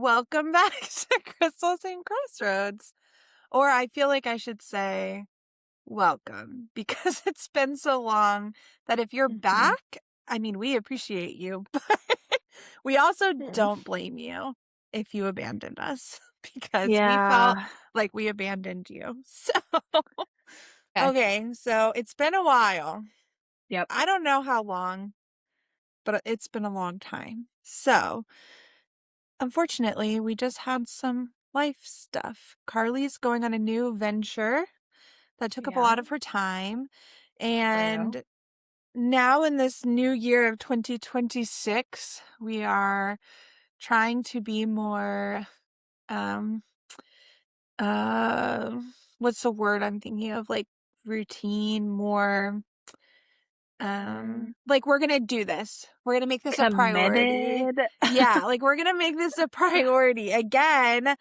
welcome back to Crystals and Crossroads. Or I feel like I should say welcome because it's been so long that if you're Mhm. back, I mean, we appreciate you, but we also Mm. don't blame you if you abandoned us because we felt Yeah. like we abandoned you. So, Okay. okay, so it's been a while. Yep. I don't know how long, but it's been a long time. So, unfortunately, we just had some life stuff. Carly's going on a new venture that took up a Yeah. lot of her time. True. And now in this new year of 2026, we are trying to be more, um, uh, what's the word I'm thinking of? Like routine, more, Mm. like we're gonna do this. We're gonna make this a priority. Committed. Yeah, like we're gonna make this a priority again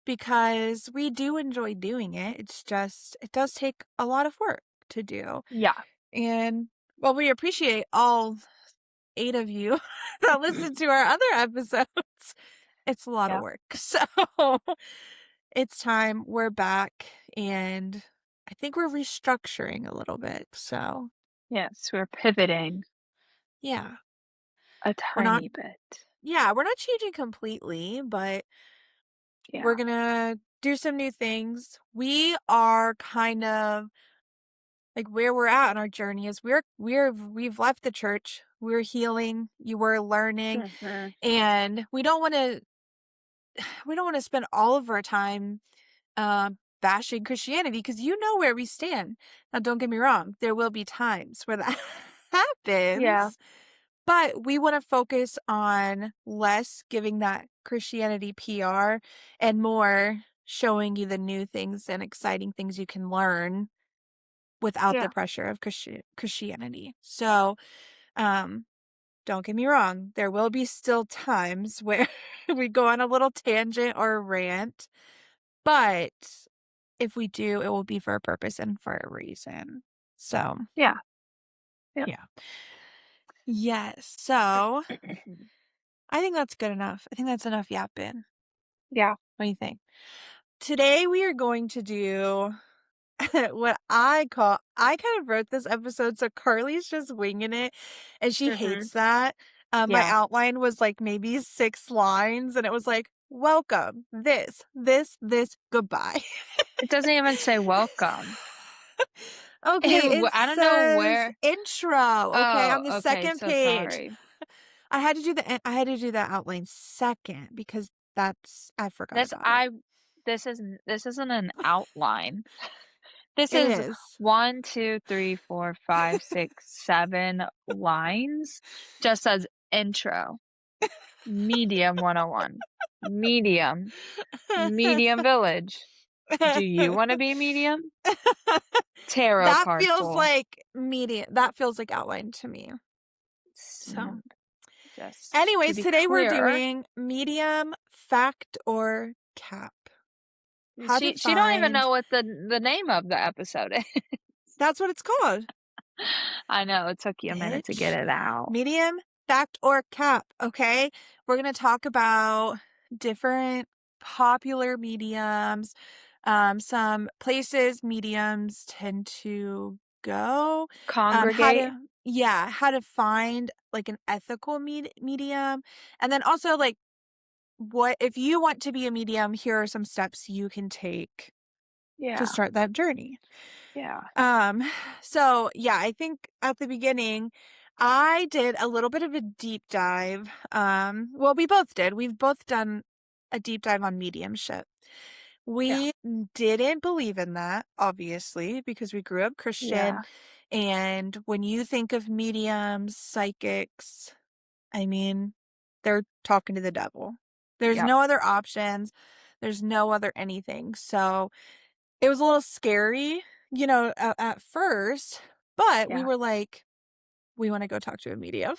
because we do enjoy doing it. It's just, it does take a lot of work to do. Yeah. And well, we appreciate all 8 of you that listen to our other episodes. It's a lot of Yep. work. So it's time. We're back and I think we're restructuring a little bit. So Yes, we're pivoting yeah, a we're not, tiny bit. we're not changing completely, but we're Yeah. gonna do some new things. We are kind of like where we're at on our journey is we've left the church. We're healing, you were learning, Mhm. and we don't want to spend all of our time bashing Christianity because you know where we stand. Now don't get me wrong, there will be times where that Yeah. happens, but we want to focus on less giving that Christianity PR and more showing you the new things and exciting things you can learn without the Yeah. pressure of Christianity. So, um, don't get me wrong, there will be still times where we go on a little tangent or a rant, but if we do, it will be for a purpose and for a reason. So, Yeah. Yep. yeah. Yes. So, I think that's good enough. I think that's enough yapping. Yeah. What do you think? Today we are going to do what I kind of wrote this episode, so Carly's just winging it, and she Mhm. hates that. My Yeah. outline was like maybe 6 lines, and it was like, welcome, this, goodbye. It doesn't even say welcome. Okay, it I don't know says where. intro, okay, Oh, on the okay. second So page. sorry. I had to do the outline second because I forgot This about it. I this isn't an outline. This It is is. 1, 2, 3, 4, 5, 6, 7 lines. Just says intro, medium 101, medium, medium village. Do you want to be medium? Tarot That card feels pull. like that feels like outline to me. So, Mm, just to anyways, be today we're clear, doing medium, fact, or cap. How to she don't even find know what the name of the episode is. That's what it's called. I know it took you a minute to get Bitch. it out. Medium, fact, or cap, okay? We're going to talk about different popular mediums, some places mediums tend to go, how Congregate. to how to find like an ethical medium, and then also like what if you want to be a medium, here are some steps you can take to Yeah, start that journey. yeah, Um, so yeah, I think at the beginning, I did a little bit of a deep dive. Well, we both did. We've both done a deep dive on mediumship. yeah, We didn't believe in that, obviously, because we grew up Christian. yeah, And when you think of mediums, psychics, I mean, they're talking to the devil. There's yep, no other options. There's no other anything. So it was a little scary, at first, but we yeah, were like, we want to go talk to a medium.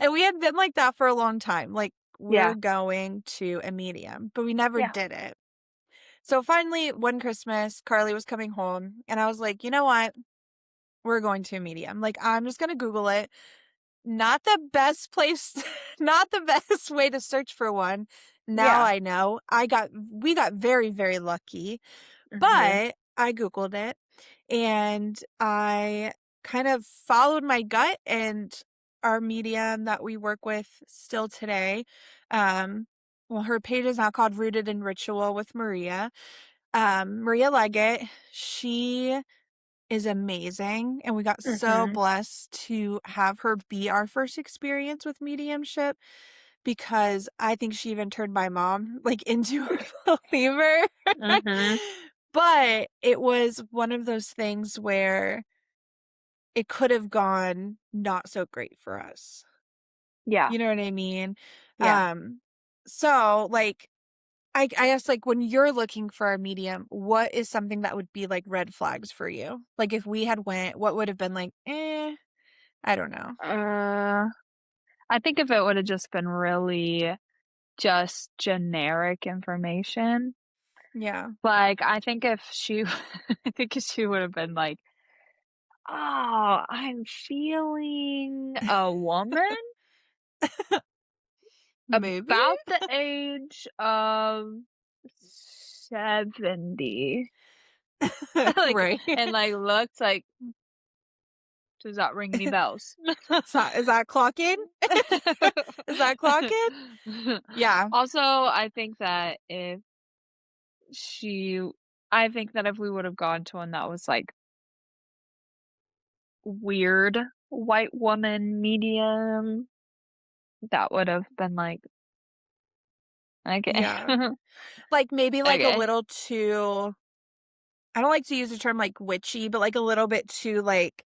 And we had been like that for a long time. Like, we're yeah, going to a medium, but we never yeah, did it. So finally, one Christmas, Carly was coming home, and I was like, you know what? We're going to a medium. Like, I'm just going to Google it. Not the best place, not the best way to search for one. now Yeah. I know. We got very, very lucky, Mhm. but I Googled it and I kind of followed my gut, and our medium that we work with still today, um, well, her page is now called Rooted in Ritual with Maria. Maria Leggett, she is amazing, and we got so Mhm. blessed to have her be our first experience with mediumship because I think she even turned my mom, like, into a believer. Mhm. But it was one of those things where it could have gone not so great for us. Yeah. You know what I mean? Yeah. So, like, I guess, like, when you're looking for a medium, what is something that would be, like, red flags for you? Like, if we had went, what would have been like, "Eh, I don't know." Uh, I think if it would've just been really just generic information, Yeah. like, I think if she I think if she would've been like, "Oh, I'm feeling a woman Maybe? about the age of 70." Like, Right. and, like, looked like, "Does that ring any bells?" Is that clocking? Is that clocking? Yeah. Also, I think that if she I think that if we would've gone to one that was, like, weird white woman medium, that would've been like, "Okay." Yeah. Like, maybe, like, a Okay. little too, I don't like to use the term, like, witchy, but, like, a little bit too, like,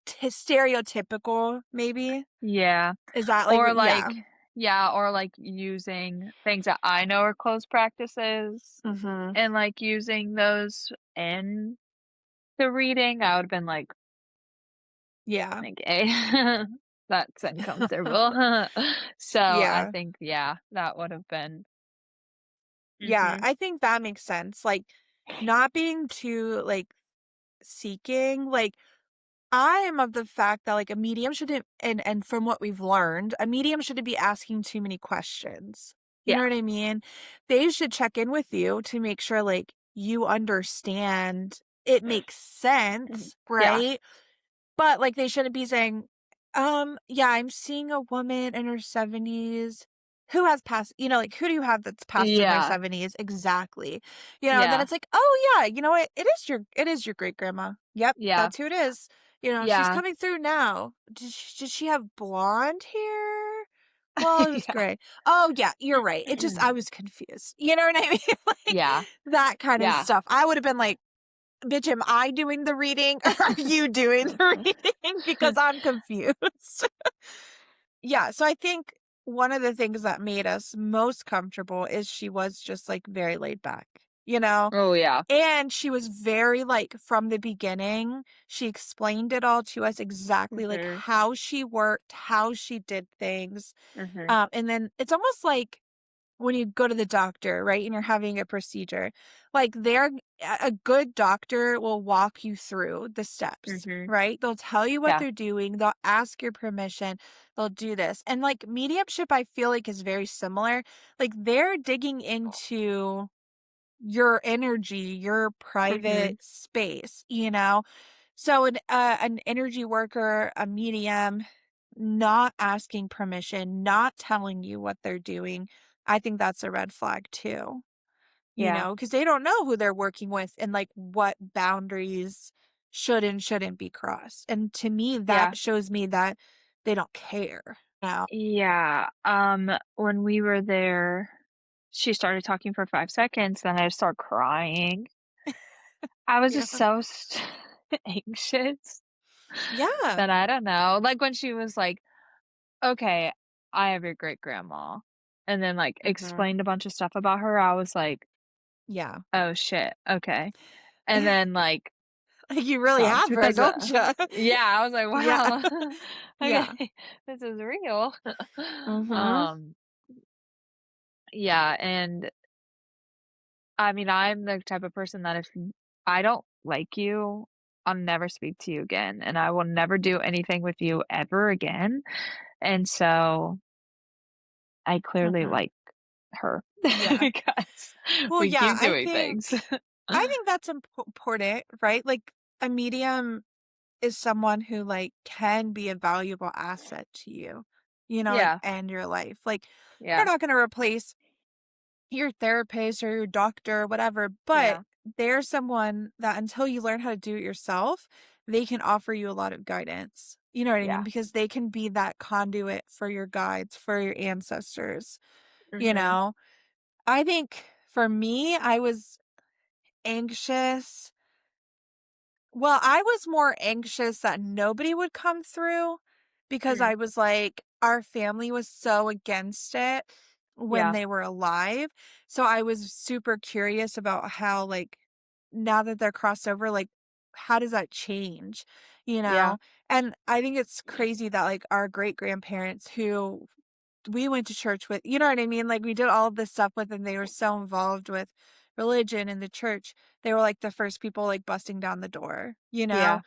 stereotypical, maybe? Yeah. Is that, like, Or, what yeah. like yeah, or, like, using things that I know are closed practices Mhm. and, like, using those in the reading, I would've been Yeah. like, "Eh, that's uncomfortable." So, I Yeah. think, yeah, that would've been Yeah, mhm. I think that makes sense, like, not being too, like, seeking, like, I am of the fact that, like, a medium shouldn't, and from what we've learned, a medium shouldn't be asking too many questions. You Yeah. know what I mean? They should check in with you to make sure, like, you understand, it makes Mhm. sense, Yeah. right? But, like, they shouldn't be saying, yeah, I'm seeing a woman in her 70s who has passed," like, "Who do you have that's passed in their Yeah. 70s?" Exactly. And then Yeah. it's like, "Oh, yeah, you know what? It is your great-grandma. Yep, Yeah. that's who it is. She's Yeah. coming through now. Did she have blonde hair? Well, it was Yeah. gray. Oh, yeah, you're right. I was confused." You know what I mean? Like, Yeah. that kind of Yeah. stuff. I would have been like, "Bitch, am I doing the reading or are you doing the reading? Because I'm confused." Yeah, so I think one of the things that made us most comfortable is she was just, like, very laid back, you know? Oh, yeah. And she was very, like, from the beginning, she explained it all to us exactly, like, Mhm. how she worked, how she did things, Mhm. and then it's almost like when you go to the doctor, right, and you're having a procedure, like, a good doctor will walk you through the steps, Mhm. right? They'll tell you what Yeah. they're doing, they'll ask your permission, they'll do this, and, like, mediumship, I feel like, is very similar, like, they're digging into your energy, your Mhm. private space, you know? So an energy worker, a medium, not asking permission, not telling you what they're doing, I think that's a red flag too, Yeah. because they don't know who they're working with and, like, what boundaries should and shouldn't be crossed. And to me, Yeah. that shows me that they don't care. Now. Yeah. When we were there, she started talking for 5 seconds, then I just started crying. I was Yeah. just so anxious Yeah. that I don't know. Like, when she was like, "Okay, I have your great grandma," and then, like, Mhm. explained a bunch of stuff about her, I was like, Yeah. "Oh, shit, okay." And then, like, You really stopped have her, because, don't you? yeah, I was like, Yeah. "Wow, Yeah. okay, this is real." Mhm. Um, yeah, and I mean, I'm the type of person that if I don't like you, I'll never speak to you again, and I will never do anything with you ever again, and so I clearly Mhm. like her Yeah. because Well, we yeah, keep doing things. I think that's important, right? Like, a medium is someone who, like, can be a valuable asset to you, like, Yeah, and your life. Like, they're yeah, not gonna replace your therapist or your doctor or whatever, but yeah, they're someone that until you learn how to do it yourself, they can offer you a lot of guidance. You know what I mean? yeah. Because they can be that conduit for your guides, for your ancestors, you Mhm. know? I think for me, I was anxious. Well, I was more anxious that nobody would come through because Mm. I was like, our family was so against it when Yeah, they were alive. So I was super curious about how, like, now that they're crossed over, like, how does that change? You yeah. know? And I think it's crazy that, like, our great grandparents who we went to church with, you know what I mean? Like, we did all of this stuff with, and they were so involved with religion and the church. They were, like, the first people, like, busting down the door, you know? Yeah,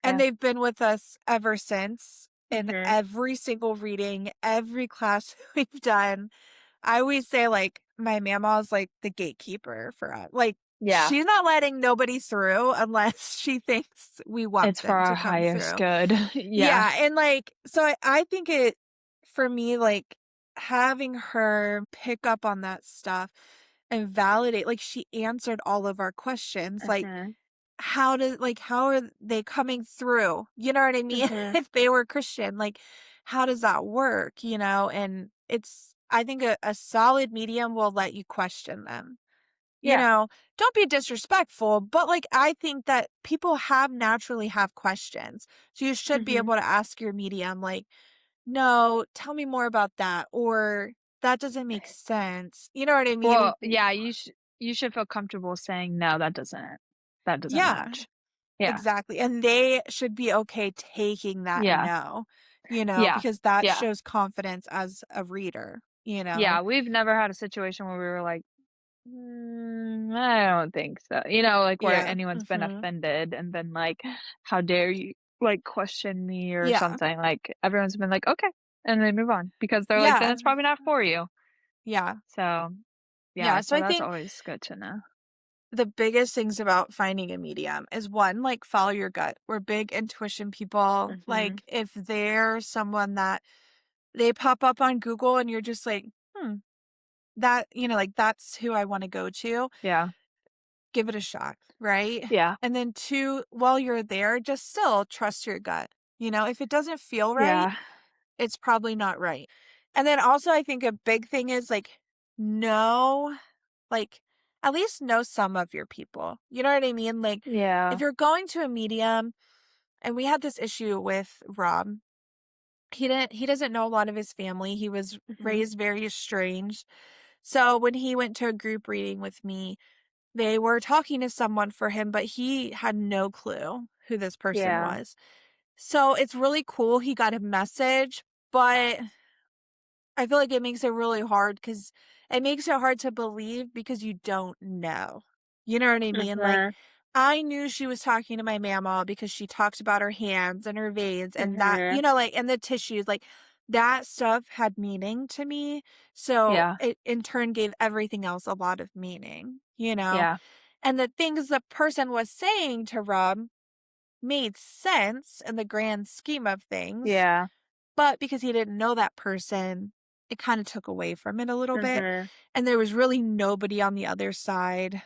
And yeah. they've been with us ever since in Mhm. every single reading, every class we've done. I always say, like, my mama's, like, the gatekeeper for us. Like, Yeah. she's not letting nobody through unless she thinks we want It's for them our to come highest through. good. Yeah. Yeah, and, like, so I think it for me, like, having her pick up on that stuff and validate, like, she answered all of our questions, like, Mhm. how are they coming through? You know what I mean? Mhm. If they were Christian, like, how does that work, you know? And it's I think a solid medium will let you question them. You Yeah. know, don't be disrespectful, but, like, I think that people naturally have questions. So you should be Mhm. able to ask your medium, like, "No, tell me more about that," or "That doesn't make sense." You know what I mean? Well, yeah, you should feel comfortable saying, "No, that doesn't Yeah, match." Yeah. exactly, and they should be okay taking that Yeah. no, Yeah. because that Yeah. shows confidence as a reader, you know? Yeah, we've never had a situation where we were like, I don't think so." Like, where Yeah, anyone's been mhm. offended and been like, "How dare you, like, question me," or Yeah, something, like, everyone's been like, "Okay," and they move on because they're like, "Then yeah, it's probably not for you." yeah, So, yeah, yeah, so so I that's think always good to know. the biggest things about finding a medium is, one, like, follow your gut. We're big intuition people. Mhm. Like, if they're someone that they pop up on Google and you're just like, "Hmm, like, that's who I wanna go to," Yeah. give it a shot, right? Yeah. And then two, while you're there, just still trust your gut. If it doesn't feel right, Yeah. it's probably not right. And then also, I think a big thing is, like, know, like, at least know some of your people. You know what I mean? Like, if Yeah. you're going to a medium, and we had this issue with Rob, he doesn't know a lot of his family. He was Mhm. raised very estranged. So when he went to a group reading with me, they were talking to someone for him, but he had no clue who this person Yeah. was. So it's really cool he got a message, but I feel like it makes it really hard because it makes it hard to believe because you don't know. You know what I mean? Like, Mhm. I knew she was talking to my mama because she talked about her hands and her veins and that, Mhm. like, and the tissues, like, that stuff had meaning to me. So Yeah. it in turn gave everything else a lot of meaning. Yeah. And the things the person was saying to Rob made sense in the grand scheme of things, Yeah. but because he didn't know that person, it kinda took away from it a little bit, Mhm. and there was really nobody on the other side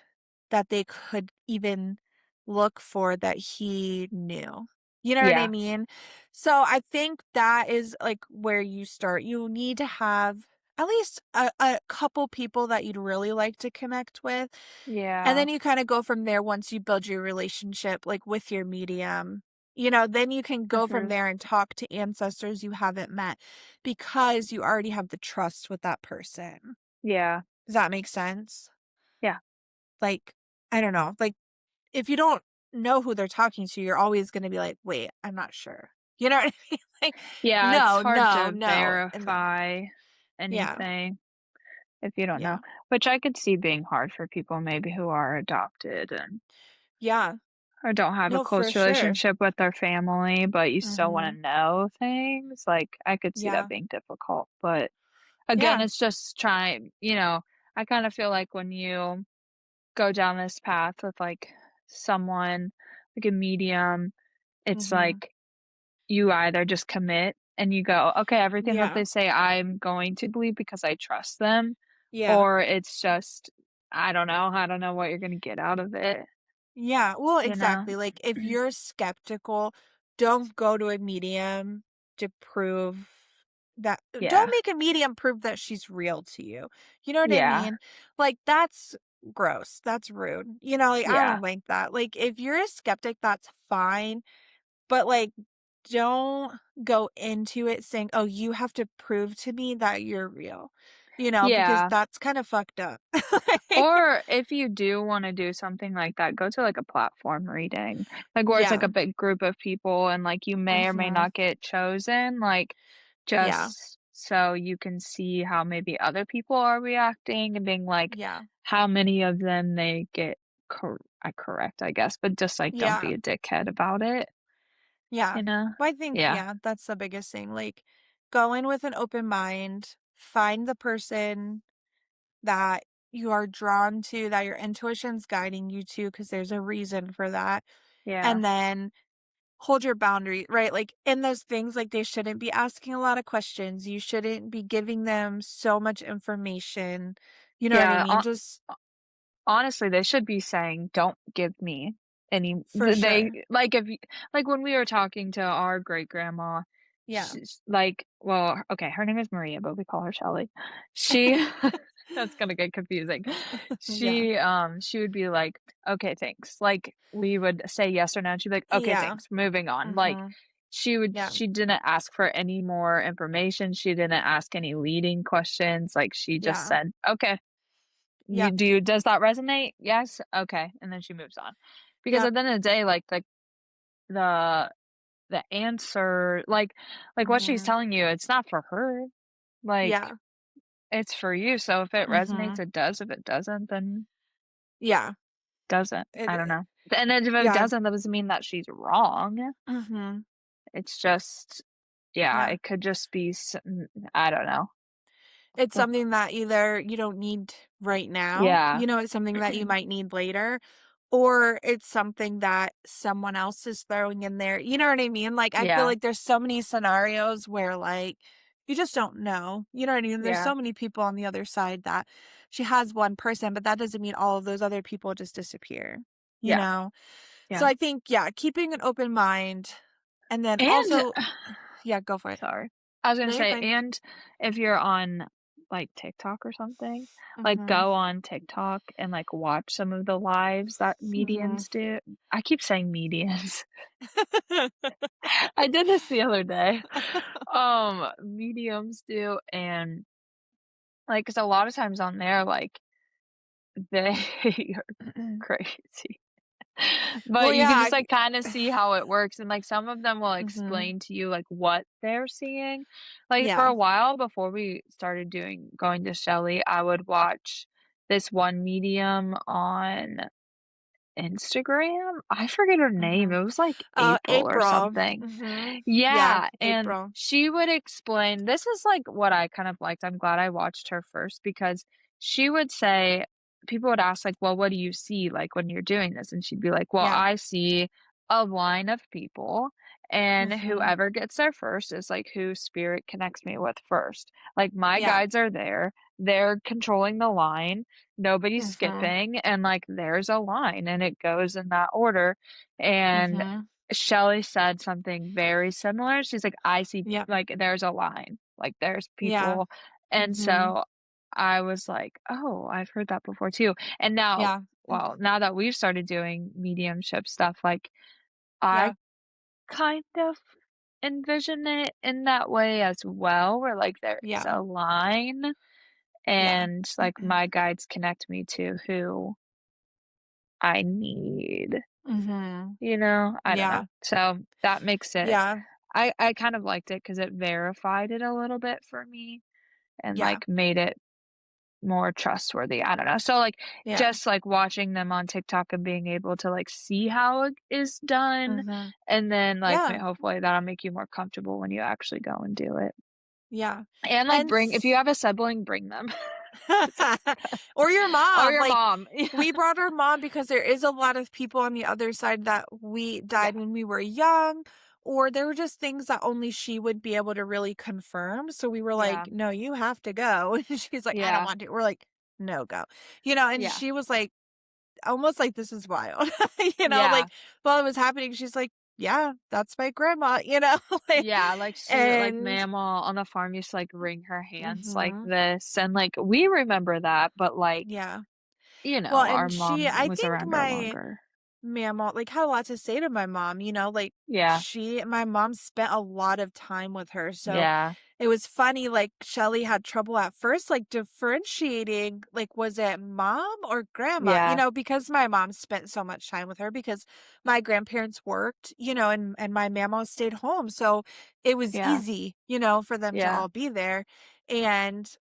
that they could even look for that he knew. You know what I Yeah. mean? So, I think that is, like, where you start. You need to have at least a couple people that you'd really like to connect with, and Yeah. then you kinda go from there once you build your relationship, like, with your medium. Then you can go from Mhm. there and talk to ancestors you haven't met because you already have the trust with that person. Yeah. Does that make sense? Yeah. Like, I don't know, like, if you don't know who they're talking to, you're always gonna be like, "Wait, I'm not sure." You know what I mean? Like, Yeah, it's "No, hard no, to no," and then verify yeah, anything if you don't know, yeah, which I could see being hard for people maybe who are adopted and yeah. or don't have a No, for close sure. relationship with their family, but you still wanna Mhm. know things, like, I could see that Yeah. being difficult, but again, Yeah. it's just trying, I kind of feel like when you go down this path with like someone, like a medium, it's Mhm. like you either just commit and you go, okay, everything that Yeah. they say I'm going to believe because I trust them, Yeah. or it's just, I don't know what you're going to get out of it, Yeah, well, you know? exactly, like, if you're skeptical, don't go to a medium to prove that don't Yeah. make a medium prove that she's real to you, you know what I Yeah. mean? Like, that's gross, that's rude, like, I Yeah. don't like that, like, if you're a skeptic, that's fine, but, like, don't go into it saying, "Oh, you have to prove to me that you're real," because Yeah. that's kind of fucked up. Or if you do wanna do something like that, go to, like, a platform reading, like, where it's, like, Yeah, a big group of people and, like, you may or may mhm, not get chosen, like, yeah, just so you can see how maybe other people are reacting and being like, yeah. how many of them they get correct, I guess, but just, like, don't Yeah, be a mm, dickhead about it, yeah. you know? Well, I think, Yeah. yeah, that's the biggest thing, like, go in with an open mind, find the person that you are drawn to, that your intuition's guiding you to, because there's a reason for that, Yeah. and then hold your boundary, right? Like, in those things, like, they shouldn't be asking a lot of questions, you shouldn't be giving them so much information, you know what I Yeah, mean? Just honestly, they should be saying, "Don't give me any." for They sure. like, if y like, when we were talking to our great-grandma, Yeah. well, okay, her name is Maria, but we call her Shelley. She that's gonna get confusing. Yeah. She would be like, "Okay, thanks." Like, we would say yes or no, and she'd be like, "Okay, Yeah. thanks, moving on." Like, Mhm. Yeah. she didn't ask for any more information, she didn't ask any leading questions, like, she just Yeah. said, "Okay." Yep. Does that resonate? Yes? Okay, and then she moves on. Because Yep. at the end of the day, like, the the answer what she's Mhm. telling you, it's not for her, like, Yeah. it's for you, so if it resonates, Mhm. it does, if it doesn't, then Yeah. doesn't, It I don't know. And then if it yeah. doesn't, that doesn't mean that she's wrong, Mhm. it's just yeah, Yeah. it could just be I don't know. It's something that either you don't need right now, Yeah. it's something that you might need later, or it's something that someone else is throwing in there, you know what I mean? Like, I feel Yeah, like there's so many scenarios where, like, you just don't know, you know what I mean? There's yeah, so many people on the other side that she has one person, but that doesn't mean all of those other people just disappear, you yeah, know? So yeah. I think, yeah, keeping an open mind and then And also yeah, go for it. sorry. I was gonna No, you're say, fine. and if you're on, like, TikTok or something, like, Mhm. go on TikTok and, like, watch some of the lives that Mhm. mediums do. I keep saying mediums. I did this the other day. Mediums do, and, like, 'cause a lot of times on there, like, they are crazy. Well, But you yeah, can just, like, kinda see how it works, and, like, some of them will mhm. explain to you, like, what they're seeing. Like, for Yeah. a while before we started going to Shelly, I would watch this one medium on Instagram? I forget her name, Mhm. it was, like, April or April. something. Mhm. Yeah, Yeah, and April. she would explain this is, like, what I kind of liked, I'm glad I watched her first because she would say people would ask, like, "Well, what do you see, like, when you're doing this?" And she'd be like, "Well, Yeah. I see a line of people, and Mhm. whoever gets there first is, like, who spirit connects me with first. Like, my Yeah. guides are there, they're controlling the line, nobody's Mhm. skipping, and, like, there's a line, and it goes in that order." And Mhm. Shelly said something very similar. She's like, "I see Yep. like, there's a line, like, there's Yeah. people," and Mhm. so I was like, "Oh, I've heard that before too," and now Yeah. well, now that we've started doing mediumship stuff, like, I Yeah. kind of envision it in that way as well, where, like, there is Yeah. a line Yeah. and, like, my guides connect me to who I need, Mhm. I don't know. Yeah. So, that makes it Yeah. I kind of liked it because it verified it a little bit for me and, Yeah. like, made it more trustworthy, I don't know. So, like, Yeah. just, like, watching them on TikTok and being able to, like, see how it is done, Mhm. and then, like, Yeah. hopefully that'll make you more comfortable when you actually go and do it. Yeah. And, like, And bring if you have a sibling, bring them. It's like or your or mom, your like, mom. Yeah. we brought our mom because there is a lot of people on the other side that we Yeah, died when we were young, or there were just things that only she would be able to really confirm, so we were like, yeah, "No, you have to go." And she's like, "I don't yeah, want to." We're like, "No, go." And yeah, she was like, almost like, "This is wild." yeah, Like, while it was happening, she's like, "Yeah, that's my grandma," like, yeah, like, she like, and mama on the farm used to, like, wring her hands like mhm, this, and, like, we remember that, but, like, yeah. Well, our and she mom I was think around her my longer. mama, like, had a lot to say to my mom, like, Yeah, my mom spent a lot of time with her, so yeah, it was funny, like, Shelly had trouble at first, like, differentiating, like, was it mom or grandma, yeah, because my mom spent so much time with her because my grandparents worked, and my mama stayed home, so it was yeah, easy, for them to yeah, all be there, and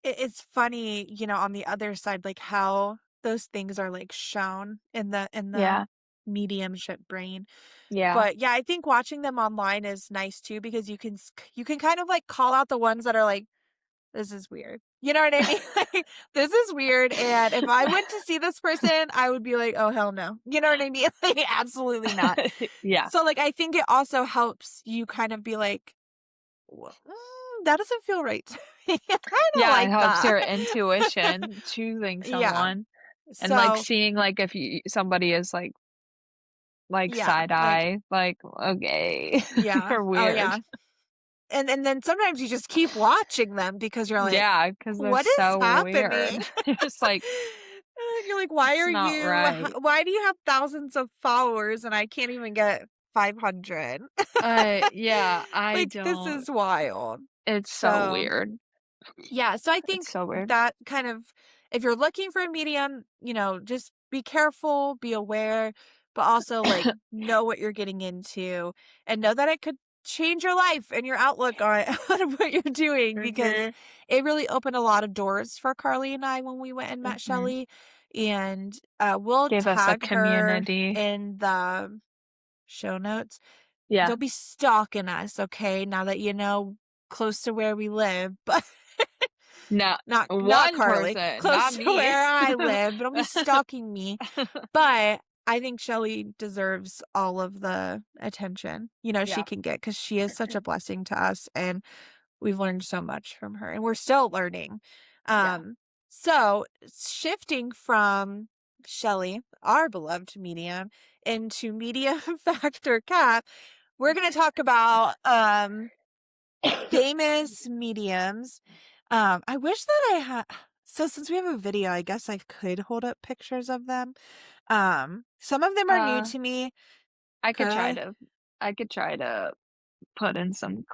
it's funny, on the other side, like, how those things are, like, shown in the yeah, mediumship brain. yeah. But, yeah, I think watching them online is nice too because you can kind of, like, call out the ones that are like, "This is weird." You know what I mean? Like, "This is weird, and if I went to see this person, I would be like, 'Oh, hell no.'" You know what I mean? Like, absolutely not. Yeah. So, like, I think it also helps you kind of be like, "Well, that doesn't feel right to me. I don't Yeah, it like helps that." your intuition choosing Yeah. someone and, like, So, seeing, like, if somebody is, like, yeah, side like, eye, like, "Okay, yeah. you're Oh, weird." yeah. And then sometimes you just keep watching them because you're like, Yeah, because 'cause they're "What is so weird. happening?" You're just like, And you're like, "Why "It's are not you right." why do you have thousands of followers and I can't even get 500?" Yeah, I Like, this don't is wild. it's so So weird. yeah, so I It's think so weird. that kind of if you're looking for a medium, just be careful, be aware, but also like know what you're getting into and know that it could change your life and your outlook on, on what you're doing because Mhm, it really opened a lot of doors for Carly and I when we went and met mhm. Shelly. And we'll Give us a tag her community. in the show notes. Yeah. Don't be stalking us, okay? Now that you know close to where we live, but No, not one Carly, person, close not to me. where I live, but don't be stalking me. But I think Shelly deserves all of the attention, she Yeah, can get because she is such a blessing to us, and we've learned so much from her, and we're still learning. yeah. Um, so shifting from Shelly, our beloved medium, into medium factor Cat, we're gonna talk about famous mediums. I wish that I had so since we have a video, I guess I could hold up pictures of them. Some of them are new Uh, to me. I could Could try I? to I could try to put in some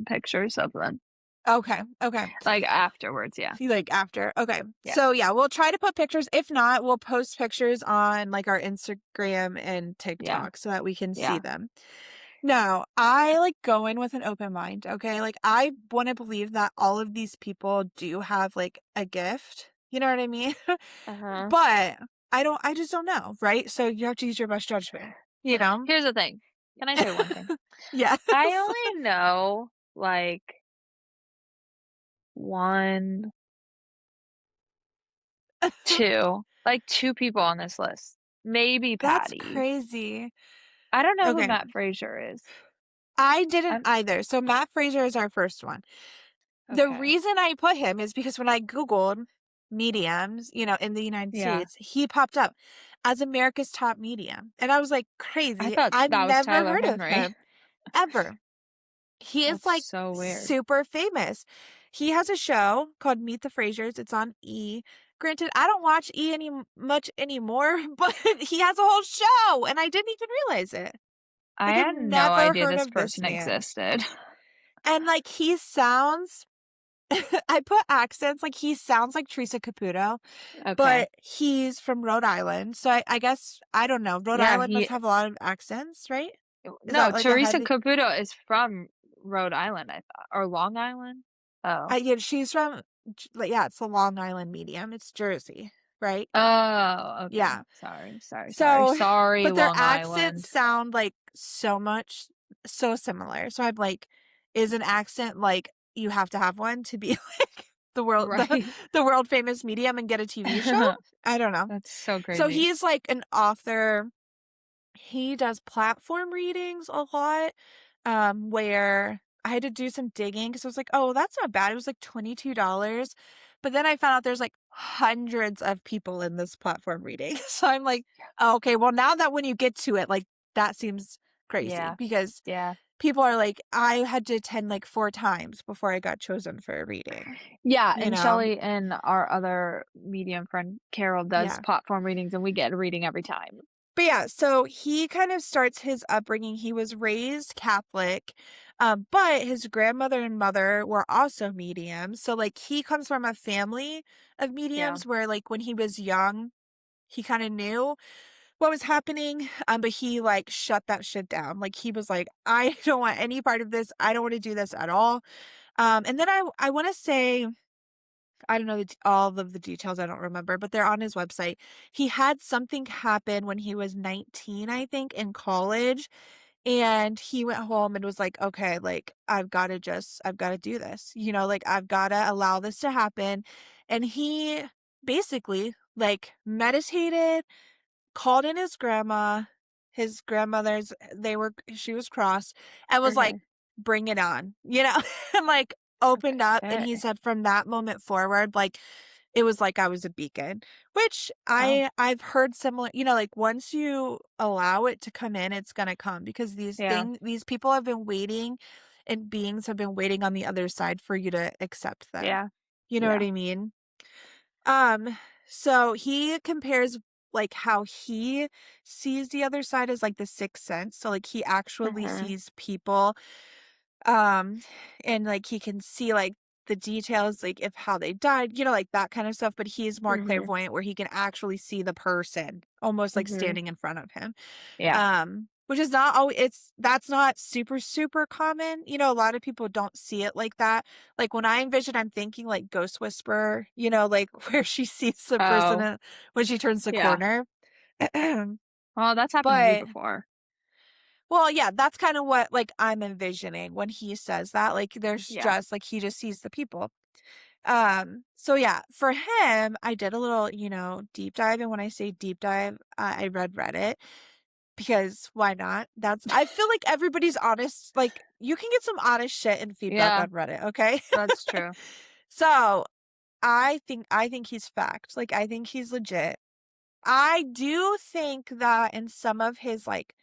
pictures of them, Okay, okay. like, afterwards, yeah. You like after. Okay. Yeah, So yeah, we'll try to put pictures. If not, we'll post pictures on like our Instagram and yeah, TikTok so that we can see yeah, them. No, I like go in with an open mind, okay? Like I want to believe that all of these people do have like a gift. You know what I mean? uh-huh. But I just don't know, right? So you have to use your best judgment, you know? Here's the thing. Can I say one thing? Yes. I only know, like, 1, 2 people on this list. Maybe That's Patty. crazy. I don't know who Okay. Matt Fraser is. I didn't I'm either. So Matt Fraser is our first one. The okay. reason I put him is because when I Googled mediums, in the United Yeah. States, he popped up as America's top medium. And I was like, I crazy. thought I've that was never Tyler heard of Henry. him ever. He is That's like so weird. super famous. He has a show called Meet the Frasers. It's on E. Granted, I don't watch E much anymore, but he has a whole show and I didn't even realize it. I Like I've had no never idea heard this of this person man. existed. And like he sounds I put accents like he sounds like Teresa Caputo, Okay. but he's from Rhode Island. So I guess I don't know. Rhode Yeah, Island must he have a lot of accents, right? Is no, that like a Teresa heavy Caputo is from Rhode Island, I thought, or Long Island? Oh. yeah, she's from like, yeah, it's a Long Island medium. It's Jersey, right? Oh, okay. Yeah. Sorry, sorry, sorry. So, Sorry, but their Long accents Island. sound like so similar. So I'm like, is an accent like you have to have one to be like Right. the world famous medium and get a TV show? I don't know. That's so So crazy. he's like an author. He does platform readings a lot, where I had to do some digging because I was like, "Oh, that's not bad." It was like $22, but then I found out there's, like, hundreds of people in this platform reading. So I'm like, "Oh, okay, well, now that when you get to it, like, that seems crazy," Yeah. because Yeah. people are like, "I had to attend, like, 4 times before I got chosen for a reading," Yeah, you and know? Shelly and our other medium friend, Carol, does Yeah. platform readings, and we get a reading every time. But yeah, so he kind of starts his upbringing. He was raised Catholic, but his grandmother and mother were also mediums. So like he comes from a family of Yeah. mediums where like when he was young, he kind of knew what was happening, but he like shut that shit down. Like he was like, I don't want any part of this. I don't want to do this at all. And then I want to say I don't know all of the details, I don't remember, but they're on his website. He had something happen when he was 19, I think, in college, and he went home and was like, "Okay, like, I've gotta do this, like, I've gotta allow this to happen," and he basically, like, meditated, called in his grandmother's she was crossed, and was like, Mhm. "Bring it on," and, like, opened up, and he Okay. said from that moment forward, like, it was like I was a beacon, which Wow. I've heard similar like, once you allow it to come in, it's gonna come because Yeah. these people have been waiting and beings have been waiting on the other side for you to accept them. Yeah. You know what Yeah. I mean? Um, so he compares like how he sees the other side as like the sixth sense. So like he actually Mhm. sees people um and like he can see like the details like if how they died, like that kind of stuff, but he's more Mhm. clairvoyant where he can actually see the person almost like Mhm. standing in front of him. Yeah. Which is not always that's not super, super common. A lot of people don't see it like that. Like when I envision, I'm thinking like Ghost Whisperer, like where she sees the person Oh, when she turns the yeah. corner. Well, that's happened to me But before. well, yeah, that's kind of what like I'm envisioning when he says that. Like there's Yeah. just like he just sees the people. So yeah, for him, I did a little, deep dive. And when I say deep dive, I read Reddit. Because why not? I feel like everybody's honest, like, you can get some honest shit and feedback Yeah, on Reddit, okay? that's true. So, I think he's fact, like, I think he's legit. I do think that in some of his, like,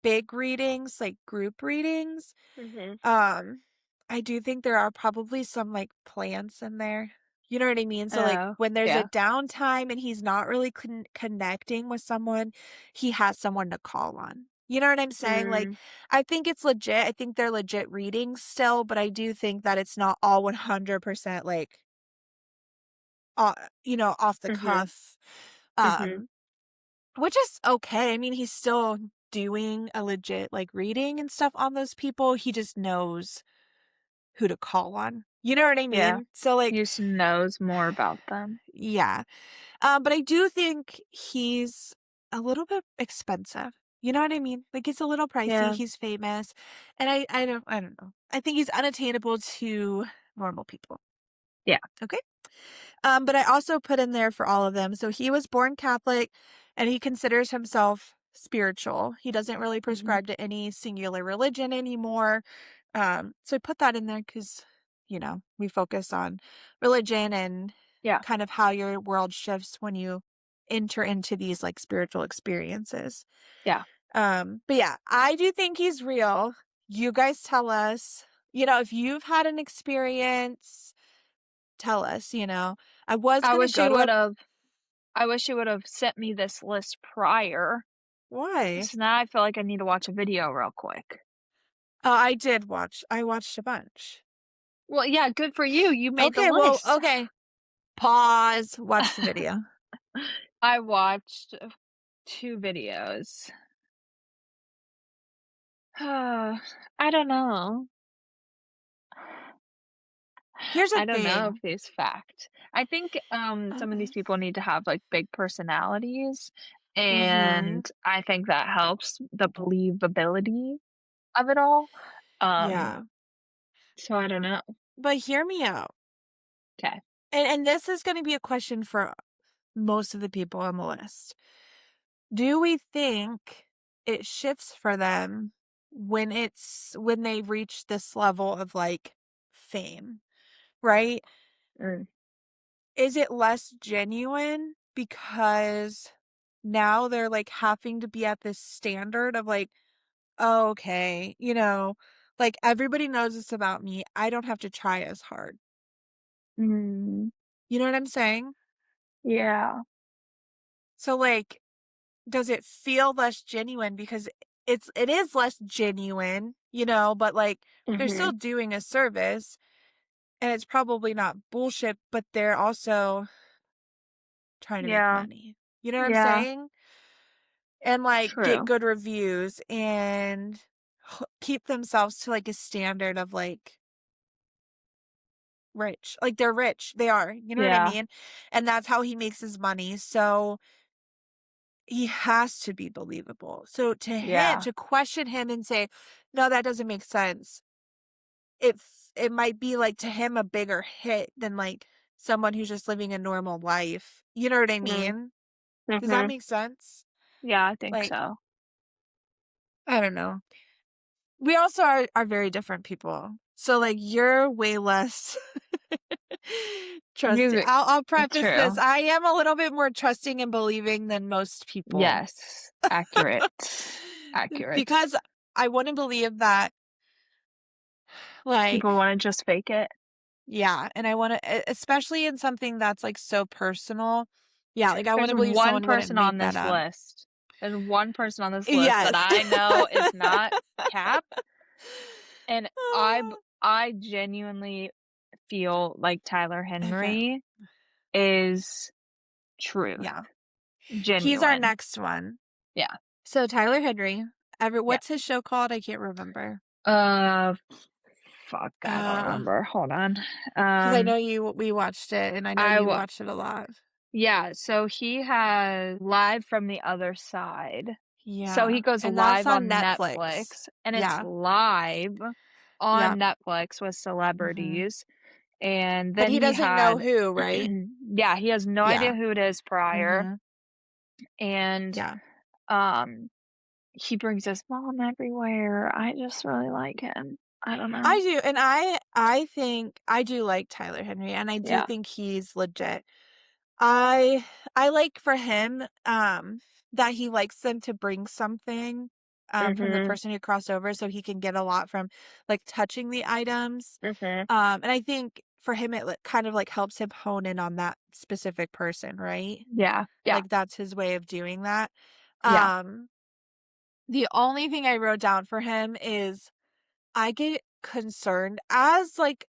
big readings, like, group readings, Mhm. um, I do think there are probably some, like, plants in there. You know what I mean? So, like, Oh, when there's a yeah. downtime and he's not really connecting with someone, he has someone to call on. You know what I'm saying? Like, Mm. I think it's legit. I think they're legit readings still, but I do think that it's not all 100% like, uh, off the Mhm. cuff. Mhm. Um, which is okay. I mean, he's still doing a legit like reading and stuff on those people. He just knows who to call on. You know what I Yeah. mean? So, He like, just knows more about them. yeah. But I do think he's a little bit expensive. You know what I mean? Like, it's a little pricey. Yeah. He's famous, and I don't know. I think he's unattainable to normal people. Yeah. Okay. But I also put in there for all of them. So he was born Catholic and he considers himself spiritual. He doesn't really Mhm. prescribe to any singular religion anymore. So I put that in there because, we focus on religion and Yeah. kind of how your world shifts when you enter into these like spiritual experiences. Yeah. But yeah, I do think he's real. You guys tell us, if you've had an experience, tell us, I was I gonna wish go you to a would've I wish you would've sent me this list prior, why? 'cause now I feel like I need to watch a video real quick. Oh, I watched a bunch. Well, yeah, good for you, you made the Okay, well, list. okay. Pause, watch the video. I watched 2 videos. I don't know. Here's the I don't know if thing. it's fact. I think, some of these people need to have, like, big personalities, Mhm. and I think that helps the believability of it all. Um, Yeah. so I don't know. but hear me out. Okay. And this is gonna be a question for most of the people on the list. Do we think it shifts for them when they reach this level of, like, fame, right? Mm. Is it less genuine because now they're, like, having to be at this standard of, like, "Oh, okay, like, everybody knows this about me, I don't have to try as hard." Mm. You know what I'm saying? Yeah. So, like, does it feel less genuine because it is less genuine, but, like, they're still Mhm. doing a service, and it's probably not bullshit, but they're also trying to make Yeah. money. You know what I'm Yeah. saying? And, like, get True. good reviews and keep themselves to, like, a standard of, like, rich. Like, they're rich. They are. You know what I Yeah. mean? And that's how he makes his money. So he has to be believable. So Yeah. to question him and say, "No, that doesn't make sense." It might be, like, to him a bigger hit than, like, someone who's just living a normal life. You know what I Mm. mean? Does that Mhm. make sense? Yeah, I think Like, so. I don't know. We also are very different people. So, like, you're way less trust Music. I'll preface this, True. I am a little bit more trusting and believing than most people. Yes. Accurate. Accurate. Because I wouldn't believe that, People like, wanna just fake it. yeah, and I wanna especially in something that's, like, so personal. Yeah, like, I There's wanna believe one someone wouldn't person make on that this up. list. There's one person on this list that Yes. I know is not cap, and I genuinely feel like Tyler Okay, Henry is truth. yeah. He's our Genuine. next one. Yeah. So, Tyler Henry, Yeah. what's his show called? I can't remember. Uh, fuck, I don't Uh, remember. Hold on. Because I know Um, we watched it, and I know I you w watched it a lot. Yeah, so he has Live from the Other Side. So he Yeah, goes and that's live on on Netflix. Netflix, and it's Yeah, live on yep, Netflix with mhm. celebrities, and But then he he doesn't know had who, right? yeah, he has no idea Yeah, who it is prior, mhm, and, yeah. um, he brings his mom everywhere. I just really like him. I don't know. I do, and I think I do like Tyler Henry, and I do Yeah. think he's legit. I I like for him, that he likes them to bring something, from the Mhm. person who crossed over so he can get a lot from, like, touching the items, Mhm. and I think for him, it, like, kind of, like, helps him hone in on that specific person, right? Yeah. Yeah. Like, that's his way of doing that. Yeah. Um, the only thing I wrote down for him is I get concerned as, like,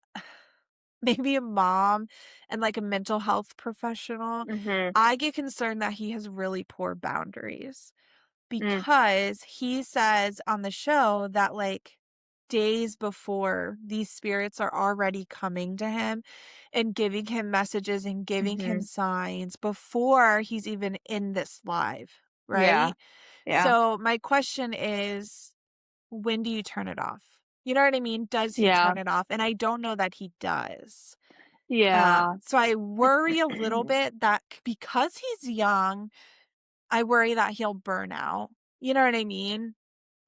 maybe a mom and, like, a mental health professional, Mhm. I get concerned that he has really poor boundaries Mm. because he says on the show that, like, days before, these spirits are already coming to him and giving him messages and giving him Mhm. signs before he's even in this live, Yeah. right? Yeah. So, my question is, when do you turn it off? You know what I mean? Does he Yeah. turn it off? And I don't know that he does. Yeah. So I worry a little bit that because he's young, I worry that he'll burn out. You know what I mean?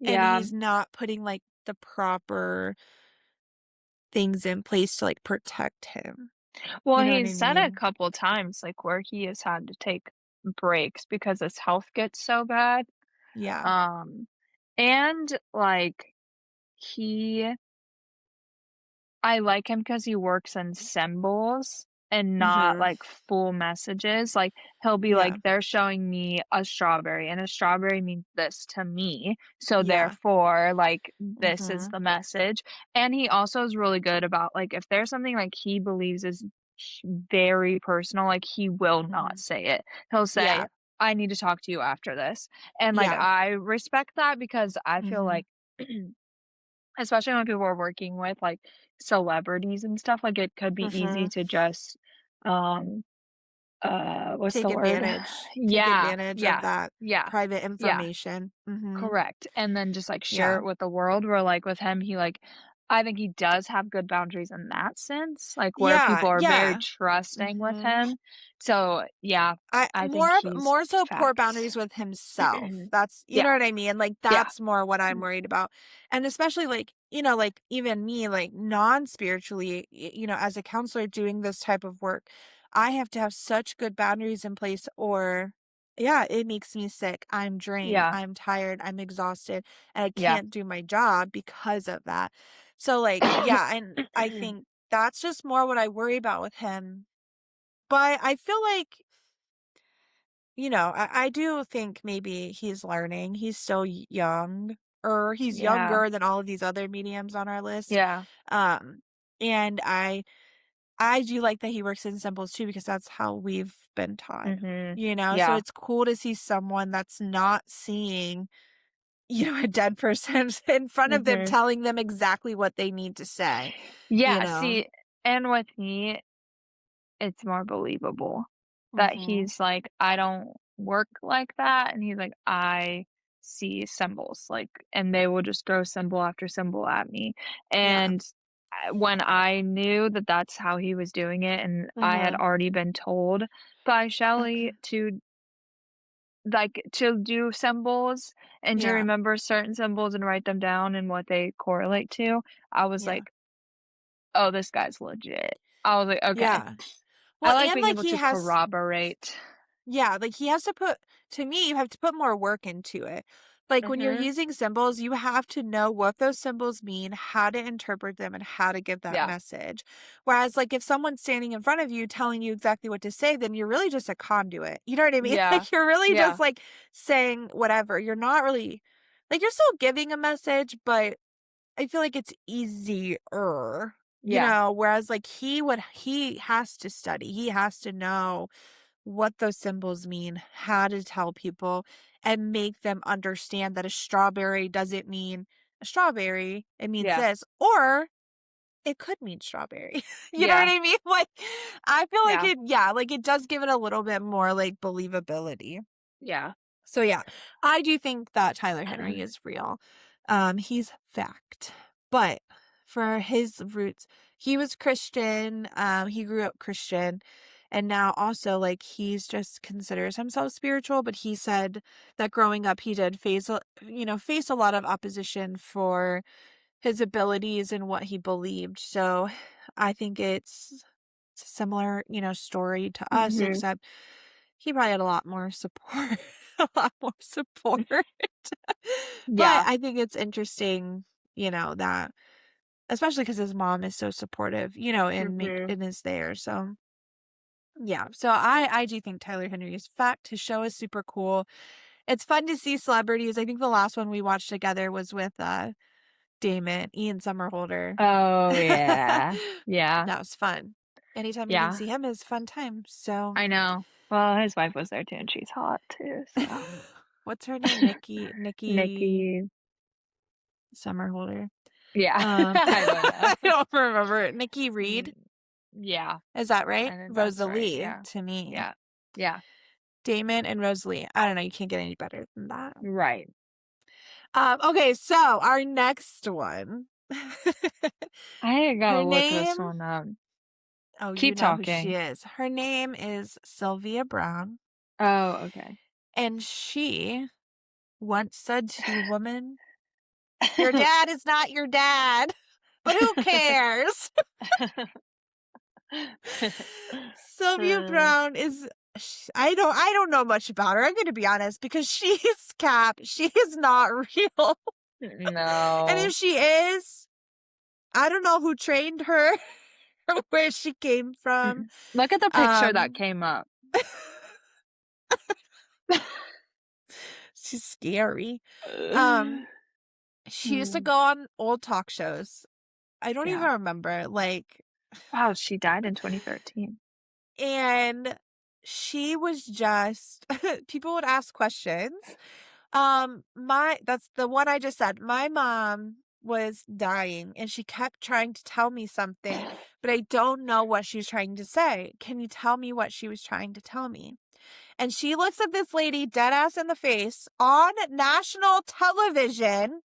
And Yeah. he's not putting, like, the proper things in place to, like, protect him. Well, You know what I he's said a mean? couple times, like, where he has had to take breaks because his health gets so bad. Yeah. Um, and, like, he I like him because he works in symbols and not, Mhm. like, full messages, like, he'll be like, Yeah. "They're showing me a strawberry, and a strawberry means this to me, so Yeah. therefore, like, this is Mhm. the message," and he also is really good about, like, if there's something, like, he believes is very personal, like, he will not Mhm. say it. He'll say, Yeah. "I need to talk to you after this," and, like, Yeah. I respect that because I feel Mhm. like especially when people are working with, like, celebrities and stuff, like, it could be easy Mhm. to just, um, what's Take the word? advantage. Take Yeah, advantage of yeah, that yeah, private yeah, information. Mhm. correct, and then just, like, share Yeah. it with the world where, like, with him, he, like, I think he does have good boundaries in that sense, like, where Yeah, people are very yeah. trusting with Mhm. him. So, yeah, I I think more he's more so poor facts. boundaries with himself. That's you know Yeah, what I mean? Like, yeah. that's more what I'm worried about. And especially, like, like, even me, like, non-spiritually, as a counselor doing this type of work, I have to have such good boundaries in place or yeah, it makes me sick. I'm drained, Yeah, I'm tired, I'm exhausted, and I yeah. can't do my job because of that. So, like, yeah, and I think that's just more what I worry about with him. But I feel like I do think maybe he's learning. He's still young, or he's Yeah, younger than all of these other mediums on our list. yeah. Um, and I do like that he works in symbols too because that's how we've been taught. Mhm. So Yeah, it's cool to see someone that's not seeing, a dead person in front of them mhm. telling them exactly what they need to say, you Yeah, know. see, and with me, it's more believable that Mhm. he's like, "I don't work like that," and he's like, "I see symbols," like, and they will just throw symbol after symbol at me, Yeah. and when I knew that that's how he was doing it, and I had Mhm. already been told by Shelley Okay. to, like, to do symbols and to Yeah. remember certain symbols and write them down and what they correlate to, I was Yeah. like, "Oh, this guy's legit." I was like, "Okay." Yeah. I Well, like and being like able he to has corroborate. Yeah, like, he has to put to me, you have to put more work into it. Like, when you're Mhm. using symbols, you have to know what those symbols mean, how to interpret them, and how to give that Yeah. message. Whereas, like, if someone's standing in front of you telling you exactly what to say, then you're really just a conduit. You know what I mean? Yeah. Like, you're really just, Yeah. like, saying whatever. You're not really like, you're still giving a message, but I feel like it's easier, Yeah. whereas, like, he has to study. He has to know what those symbols mean, how to tell people, and make them understand that a strawberry doesn't mean a strawberry, it means Yeah. this, or it could mean strawberry. You know what Yeah. I mean? Like, I feel like Yeah. it does give it a little bit more like believability. Yeah. So yeah, I do think that Tyler Henry is real. He's fact. But for his roots, he was Christian. He grew up Christian. And now also like he's just considers himself spiritual, but he said that growing up he did face a lot of opposition for his abilities and what he believed. So I think it's a similar, story to us, Mhm. except he probably had a lot more support, a lot more support. But Yeah. I think it's interesting, that especially because his mom is so supportive, Mhm. and is there. So yeah. So I do think Tyler Henry's fact. His show is super cool. It's fun to see celebrities. I think the last one we watched together was with Damon, Ian Somerhalder. Oh, yeah. Yeah. That was fun. Anytime you can Yeah. see him is fun time. So I know. Well, his wife was there too, and she's hot too, so what's her name? Nikki Nikki. Somerhalder. Yeah. I don't know. I don't remember it. Nikki Mm, Reed, yeah. is that right? I think that's right, Rosalie yeah. to me. Yeah. Yeah. Damon and Rosalie. I don't know. You can't get any better than that. Right. Okay, so our next one. I gotta Her look this name. one up. Oh, you Keep know who she talking. is. Her name is Sylvia Browne, Oh, okay. and she once said to a woman, "Your dad is not your dad, but who cares?" Sylvia Uh, Browne is I don't know much about her. I'm going to be honest because she's cap. She is not real. And if no. she is, I don't know who trained her or where she came from. Look at the picture that Um came up. she's scary. Um she used to Hmm. go on old talk shows. I don't even Yeah. remember like Wow, she died in 2013. and she was just people would ask questions. My that's the one I just said. My mom was dying and she kept trying to tell me something, but I don't know what she was trying to say. Can you tell me what she was trying to tell me? And she looks at this lady dead ass in the face on national television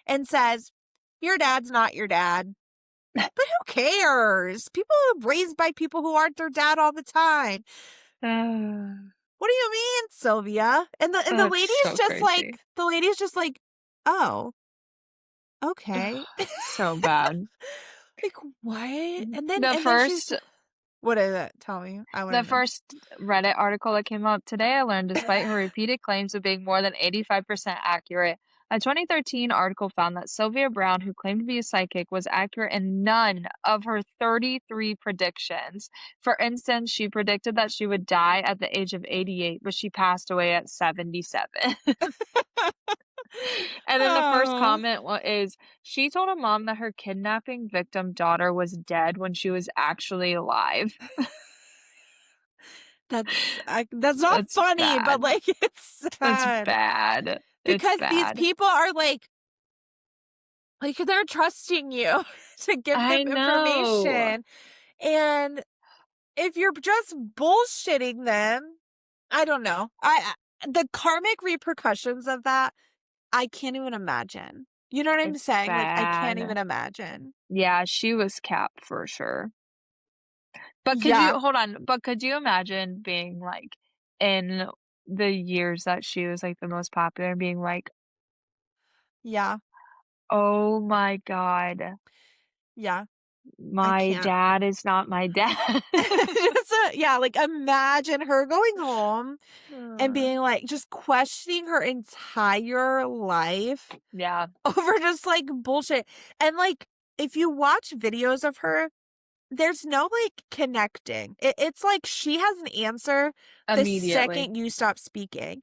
and says, Your dad's not your dad. But who cares? People are raised by people who aren't their dad all the time. What do you mean, Sylvia? And the That's lady's so just crazy. like, oh, okay. So bad. Like, what? Mhm. And then she's, what is it? Tell me. I want The to know. first Reddit article that came up today, I learned despite her repeated claims of being more than 85% accurate, a 2013 article found that Sylvia Browne, who claimed to be a psychic, was accurate in none of her 33 predictions. For instance, she predicted that she would die at the age of 88, but she passed away at 77. And then the first Oh, comment is she told her mom that her kidnapping victim daughter was dead when she was actually alive. that's not It's funny, but bad. like it's It's sad bad. It's because these bad. people are like they're trusting you to give I them know. information, and if you're just bullshitting them, I don't know. The karmic repercussions of that, I can't even imagine. You know what I'm It's saying? Like, I can't bad. even imagine. Yeah, she was capped for sure. But could Yeah, you hold on, but could you imagine being, like, in the years that she was, like, the most popular and being like, yeah, "Oh my god, yeah. I my can't. dad is not my dad." Just, yeah, like imagine her going home and Uh, being like, just questioning her entire life yeah, over just like bullshit. And like, if you watch videos of her, there's no like connecting. It's like she has an answer the immediately. second you stop speaking.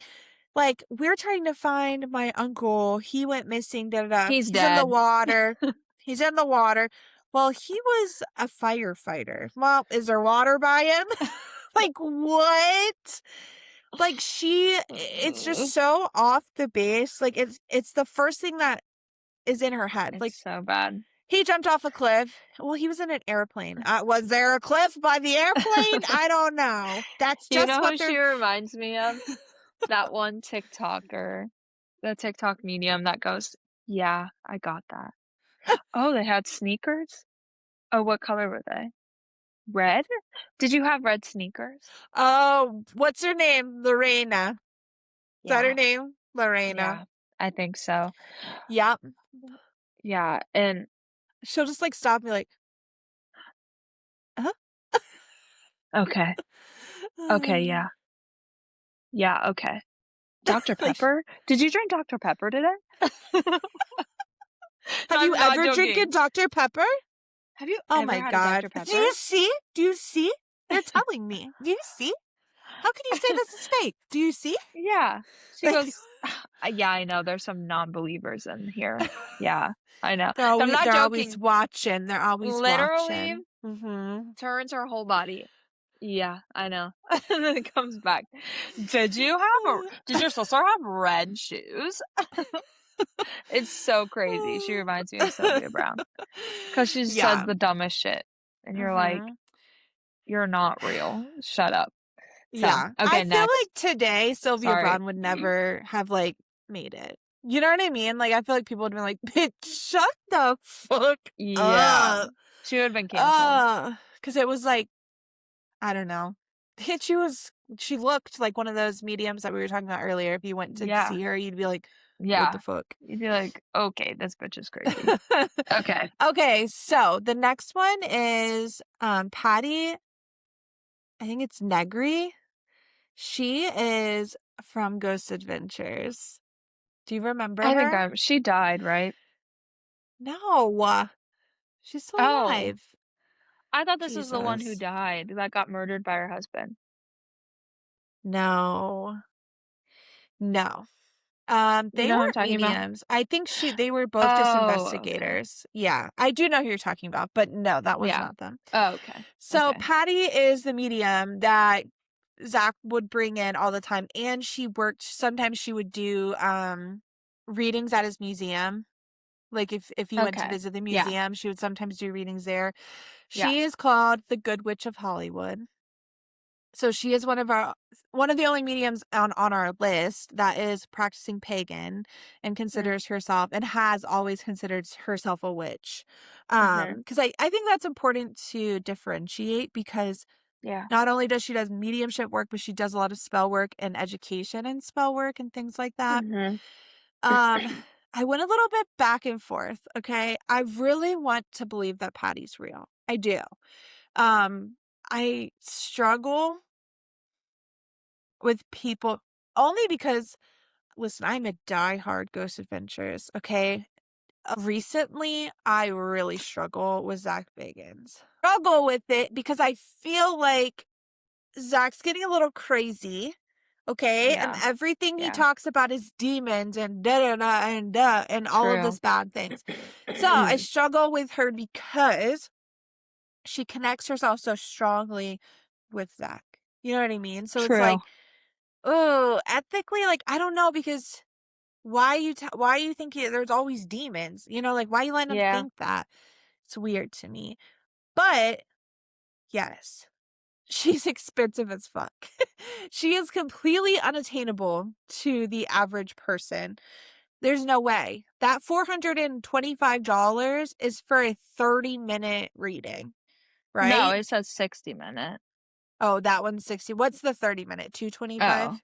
Like, we're trying to find my uncle. He went missing, da da da. He's He's in the dead. water. He's in the water. Well, he was a firefighter. Well, is there water by him? Like, what? Like, it's just so off the base. Like, it's the first thing that is in her head. It's Like, so bad. he jumped off a cliff. Well, he was in an airplane. Was there a cliff by the airplane? I don't know. That's You just know what who they're. she reminds me of? That one TikToker, the TikTok medium that goes, "Yeah, I got that." "Oh, they had sneakers? Oh, what color were they? Red? Did you have red sneakers?" Oh, what's her name? Lorena. Is that her Yeah, name? Lorena. yeah, I think so. Yep. Yeah, and She'll just like stop me like, huh? okay, okay, yeah, yeah, okay. Dr. Like, Pepper? Did you drink Dr. Pepper today? have you I'm not ever drinking joking. Dr. Pepper? Have you Oh ever my had a God. Dr. Do Pepper? you see? Do you see? They're telling me. Do you see? How can you say this is fake? Do you see? Yeah. She Like, goes, Yeah, I know, there's some non-believers in here. Yeah, I know." I'm not they're always joking. watching. They're always Literally watching. Mm-hmm. turns her whole body. Yeah, I know. And then it comes back. Did your sister have red shoes?" It's so crazy. She reminds me of Sylvia Browne because she says Yeah. the dumbest shit, and you're like, Mm-hmm. "You're not real. Shut up." So, Yeah. I okay, feel like next. today Sylvia Sorry. Browne would never have like made it. You know what I mean? Like I feel like people would have been like, "Bitch, shut the fuck Yeah. up." She would have been canceled. Because it was like, I don't know. She looked like one of those mediums that we were talking about earlier. If you went to Yeah. see her, you'd be like, what Yeah. the fuck? You'd be like, "Okay, this bitch is crazy." Okay. Okay, so the next one is Patty, I think it's Negri. She is from Ghost Adventures. Do you remember I think her? she died, right? No, she's still Oh, alive. I thought this was the one who Jesus. died, that got murdered by her husband. No, no. You They know who I'm weren't talking about? mediums. I think they were both just Oh, okay. investigators. Yeah, I do know who you're talking about, but no, that was Yeah. not them. Oh, okay. So Okay. Patty is the medium that Zach would bring in all the time, and sometimes she would do readings at his museum. Like if you went to Okay. visit the Yeah. museum, she would sometimes do readings there. Yeah. She is called the Good Witch of Hollywood. So she is one of the only mediums on our list that is practicing pagan and Mm, considers herself and has always considered herself a witch. mhm. Because I think that's important to differentiate because Yeah. not only does she does mediumship work, but she does a lot of spell work and education and spell work and things like that. Mhm. Um, I went a little bit back and forth, okay? I really want to believe that Patty's real. I do. Um, I struggle with people only because listen, I'm a diehard Ghost Adventures, okay? Recently, I really struggle with Zach Bagans. Struggle with it because I feel like Zach's getting a little crazy, okay? And Yeah. everything he Yeah. talks about is demons and da da da and da and all of True. this bad things. So I struggle with her because she connects herself so strongly with Zach. You know what I mean? So it's True. like, oh, ethically, like I don't know because why you think there's always demons? You know, like why you letting him Yeah. think that? It's weird to me. But yes, she's expensive as fuck. She is completely unattainable to the average person. There's no way. That $425 is for a 30-minute reading, No, right? it says 60-minute. Oh, that one's 60. What's the 30-minute? Oh.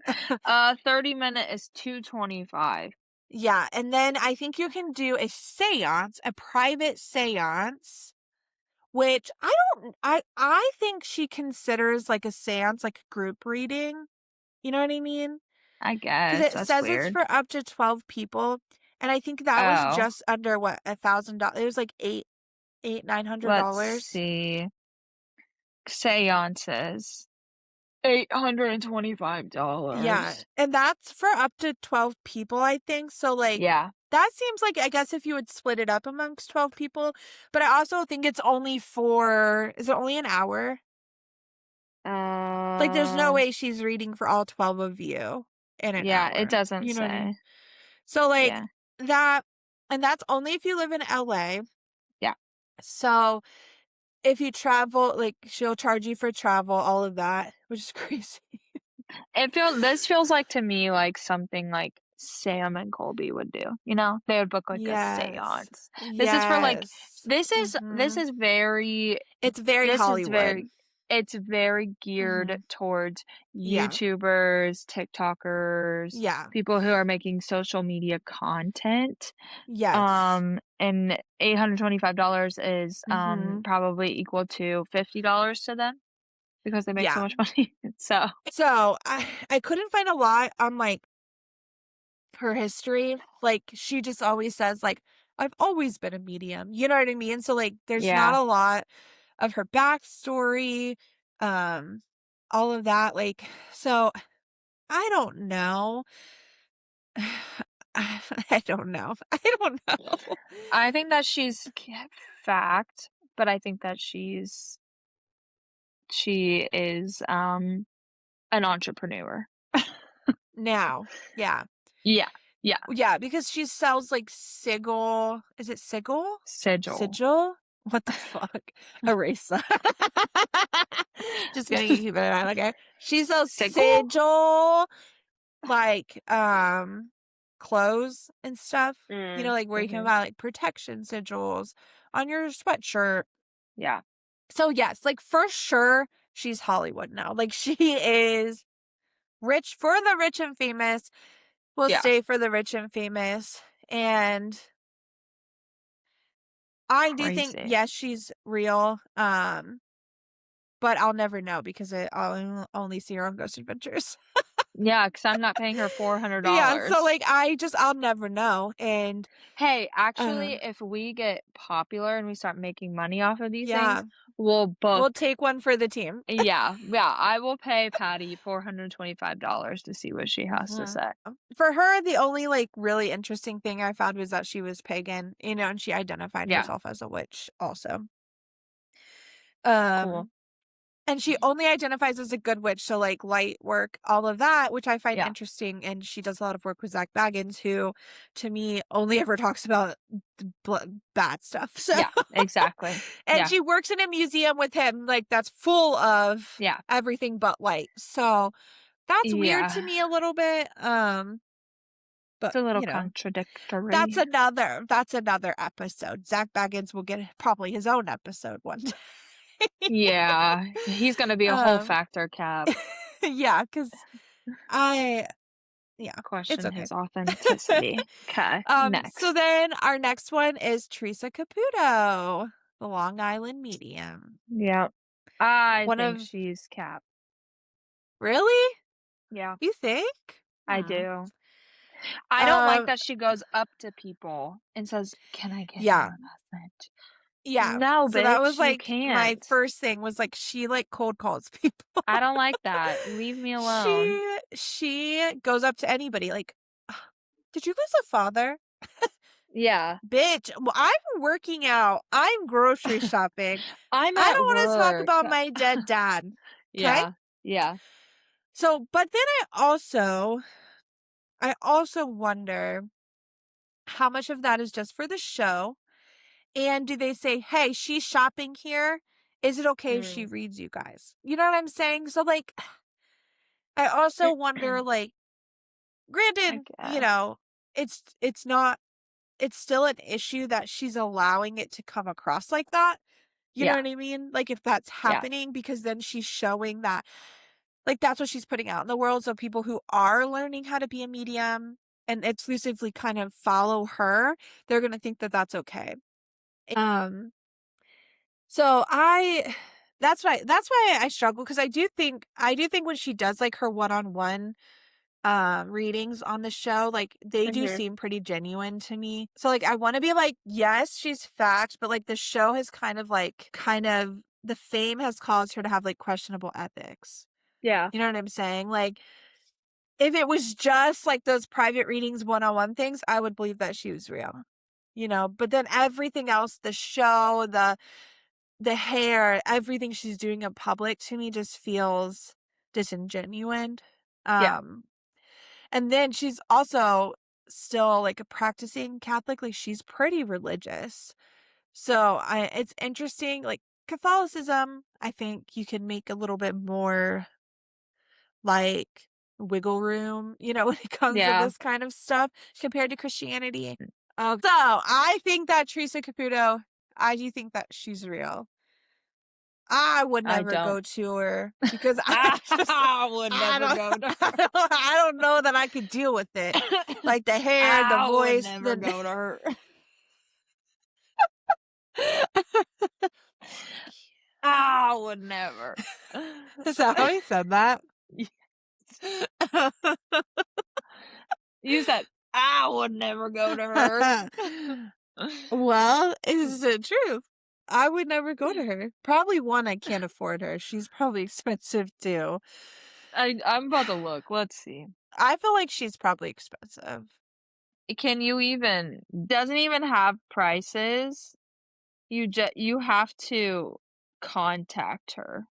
225? 30-minute is 225. Yeah, and then I think you can do a seance, a private seance, which I think she considers like a seance like a group reading. You know what I mean? I Because guess, it that's says it's weird. for up to 12 people, and I think that was Oh, just under what, $1,000. It was like nine hundred let's dollars. see. Seances, Yeah, $825. and that's for up to 12 people, I think. So like Yeah. that seems like I guess if you would split it up amongst 12 people, but I also think it's only for is it only an hour? Like there's no Uh, way she's reading for all 12 of you in an yeah, it hour. doesn't You know what I mean? say. So like Yeah. that and that's only if you live in LA. Yeah. So if you travel, like she'll charge you for travel, all of that, which is crazy. This feels like to me like something like Sam and Colby would do, you know? They would book like a Yes. seance. This is for like Yes. this Mhm. is very It's very this is Hollywood. very it's very geared Mhm. towards Yeah. YouTubers, TikTokers, Yeah. people who are making social media content. Yes. And $825 is Mhm. probably equal to $50 to them because they make so Yeah. much money. So, So, I couldn't find a lot on, like, her history. Like, she just always says, like, "I've always been a medium." You know what I mean? So, like, there's not yeah. a lot of her backstory, um, all of that, like so I don't know. I don't know. I don't know. I think that fact, but I think that she is, an entrepreneur. Now, yeah. Yeah. Yeah. Yeah, because she sells, like, sigil is it sigil? Sigil. Sigil? What the fuck? Erase that. Just gonna keep it in mind, okay? She sells Sigil? sigil, like, clothes and stuff, you know, Mm, like, where you can mhm. buy, like, protection sigils on your sweatshirt. Yeah. So, yes, like, for sure, she's Hollywood now. Like, she is rich for the rich and famous, will Yeah. stay for the rich and famous, and I do think, Crazy. yes, she's real, but I'll never know because I'll only see her on Ghost Adventures. Yeah, because 'cause I'm not paying her Yeah, so, $400. like, I'll never know, and, Hey, actually, um, if we get popular and we start making money off of these yeah, things, we'll book. we'll take one for the team. Yeah, yeah, I will pay Patty $425 to see what she has to Mhm. say. For her, the only, like, really interesting thing I found was that she was pagan, you know, and she identified Yeah, herself as a witch also. cool. Um And she only identifies as a good witch, so, like, light work, all of that, which I find Yeah. interesting, and she does a lot of work with Zach Baggins, who, to me, only ever talks about the bad stuff, so Yeah, exactly. and Yeah. she works in a museum with him, like, that's full of Yeah. everything but light, so that's weird to Yeah. me a little bit, It's but, a little you know, contradictory. that's another episode. Zach Baggins will get probably his own episode one day. Yeah, he's gonna be a whole Um, factor cap. yeah, because I yeah, it's Question okay. his authenticity. Okay, So next. then our next one is Teresa Caputo, the Long Island medium. Yeah. I One think of she's cap. really? Yeah, You think? I Hmm. do. I don't like Um, that she goes up to people and says, "Can I give you yeah. a message?" Yeah. No, So that was bitch, you like my can't. first thing was like she like cold calls people. I don't like that. Leave me alone. She goes up to anybody like, "Ah, did you lose a father? Yeah. Bitch, well, I'm working out. I'm grocery shopping. I'm I at don't want to talk work. about my dead dad." Okay? Yeah. Yeah. So, but then I also wonder how much of that is just for the show. And do they say, "Hey, she's shopping here. Is it okay if she Mm. reads you guys?" You know what I'm saying? So like I also wonder like I granted, guess. it's not it's still an issue that she's allowing it to come across like that. You know Yeah. what I mean? Like if that's Yeah. happening because then she's showing that like that's what she's putting out in the world. So people who are learning how to be a medium and exclusively kind of follow her, they're going to think that that's okay. Um so I that's why I struggle because I do think when she does like her one-on-one readings on the show, like they do Mhm. seem pretty genuine to me. So like I want to be like, yes, she's fact, but like the show has kind of the fame has caused her to have like questionable ethics. Yeah. You know what I'm saying? Like if it was just like those private readings one-on-one things, I would believe that she was real. But then everything else, the show, the hair, everything she's doing in public to me just feels disingenuine. Yeah. Um and then she's also still like a practicing Catholic, like she's pretty religious. So it's interesting. Like Catholicism, I think you can make a little bit more like wiggle room, when it comes to Yeah. this kind of stuff compared to Christianity. So I think that Teresa Caputo, I do think that she's real. I would I never don't. go to her because I would I never don't go to I don't know that I could deal with it. her. Like the hair, the I would voice, never the go to her. I would never. Is that how he said that? You said, "I would never go to her." Well, is the truth. I would never go to her. Probably one, I can't afford her. She's probably expensive too. I'm about to look, let's see. I feel like she's probably expensive. Can you even doesn't even have prices. You have to contact her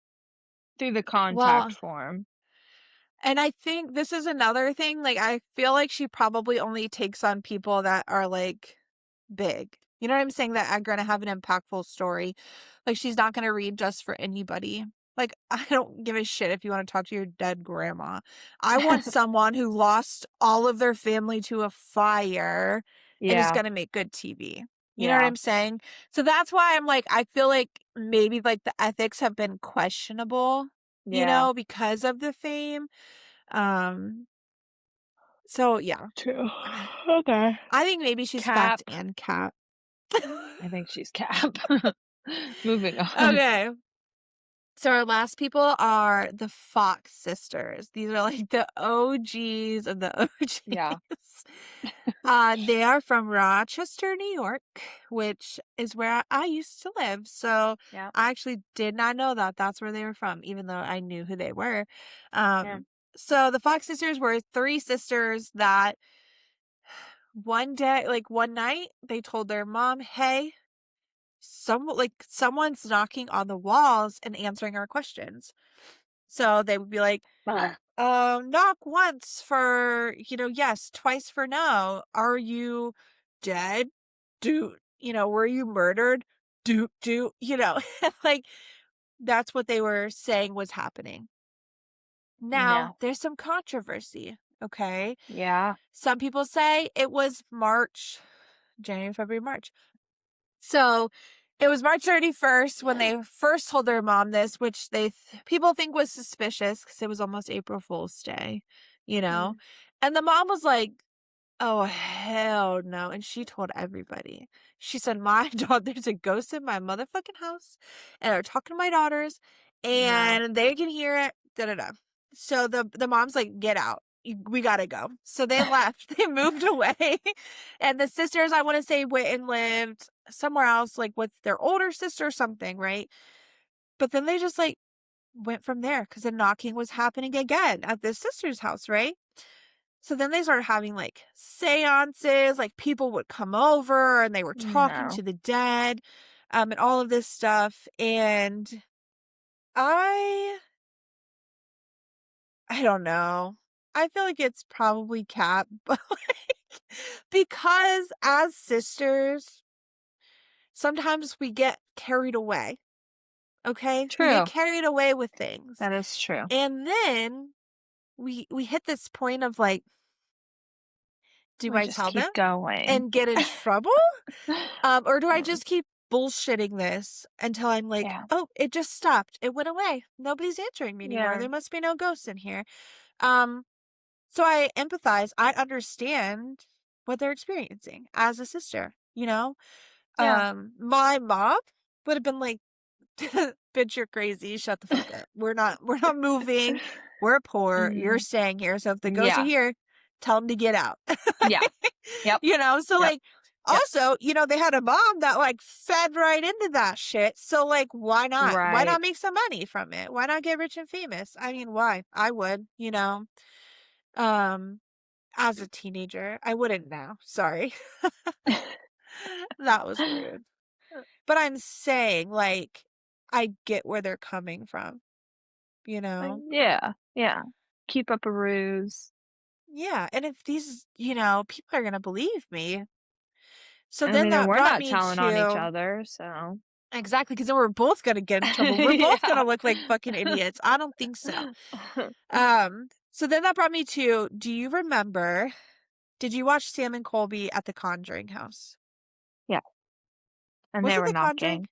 through the contact Well, form. and I think this is another thing, like, I feel like she probably only takes on people that are, like, big. You know what I'm saying? That are gonna have an impactful story. Like, she's not gonna read just for anybody. Like, I don't give a shit if you wanna talk to your dead grandma. I want someone who lost all of their family to a fire and is Yeah, gonna make good TV. You know what yeah, I'm saying? So that's why I'm like, I feel like maybe, like, the ethics have been questionable, yeah. because of the fame. Um, so yeah. True. I Okay. I think maybe she's Cap. fact and cat. I think she's Cap. Moving on. Okay. So our last people are the Fox sisters. These are like the OGs of the OGs. Yeah, They are from Rochester, New York, which is where I used to live. So yeah, I actually did not know that that's where they were from, even though I knew who they were. yeah, So the Fox sisters were three sisters that one day, like one night, they told their mom, "Hey, someone's knocking on the walls and answering our questions. So they would be like, knock once for, yes, twice for no. Are you dead? Were you murdered? Do, like that's what they were saying was happening. Now, No. there's some controversy, okay? Yeah. Some people say it was January, February, March. So it was March 31st when they first told their mom this, which people think was suspicious because it was almost April Fool's Day, you know? Mm. And the mom was like, oh, hell no. And she told everybody. She said, my daughter, there's a ghost in my motherfucking house, and they're talking to my daughters, No. and they can hear it. Da da da. So the mom's like, get out. We gotta go. So they left. They moved away. And the sisters, I want to say, went and lived somewhere else, like with their older sister or something, right? But then they just like went from there because the knocking was happening again at this sister's house, right? So then they started having like seances, like people would come over and they were talking No. to the dead, and all of this stuff. And I, I don't know. I feel like it's probably Cat, but like, because as sisters, sometimes we get carried away. Okay, we get True. carried away with things, That is true. and then we hit this point of like, do We I just tell keep them going. and get in trouble? Or do I Mm. just keep bullshitting this until I'm like, Yeah. "Oh, it just stopped. It went away. Nobody's answering me anymore. Yeah. There must be no ghosts in here." Um, so I empathize. I understand what they're experiencing as a sister, you know? Yeah. My mom would have been like, "Bitch, you're crazy. Shut the fuck up. We're not moving. We're poor. You're Mhm. staying here. So if the ghosts are Yeah. here, tell them to get out." Yeah. Yep. So Yep. like Yep. also, they had a mom that like fed right into that shit. So like why not? Why Right. not make some money from it? Why not get rich and famous? I mean, why? I would. Um as a teenager. I wouldn't now. Sorry. That was rude. But I'm saying like I get where they're coming from, you know? Yeah. Yeah. Keep up a ruse. Yeah, and if these, people are going to believe me. So I then mean, and that we're brought not me telling on each to other, so exactly, because then we're both gonna get in trouble. We're both gonna yeah. look like fucking idiots. I don't think so. So then that brought me to, did you watch Sam and Colby at the Conjuring house? Yeah, and Was they it were the Conjuring? knocking.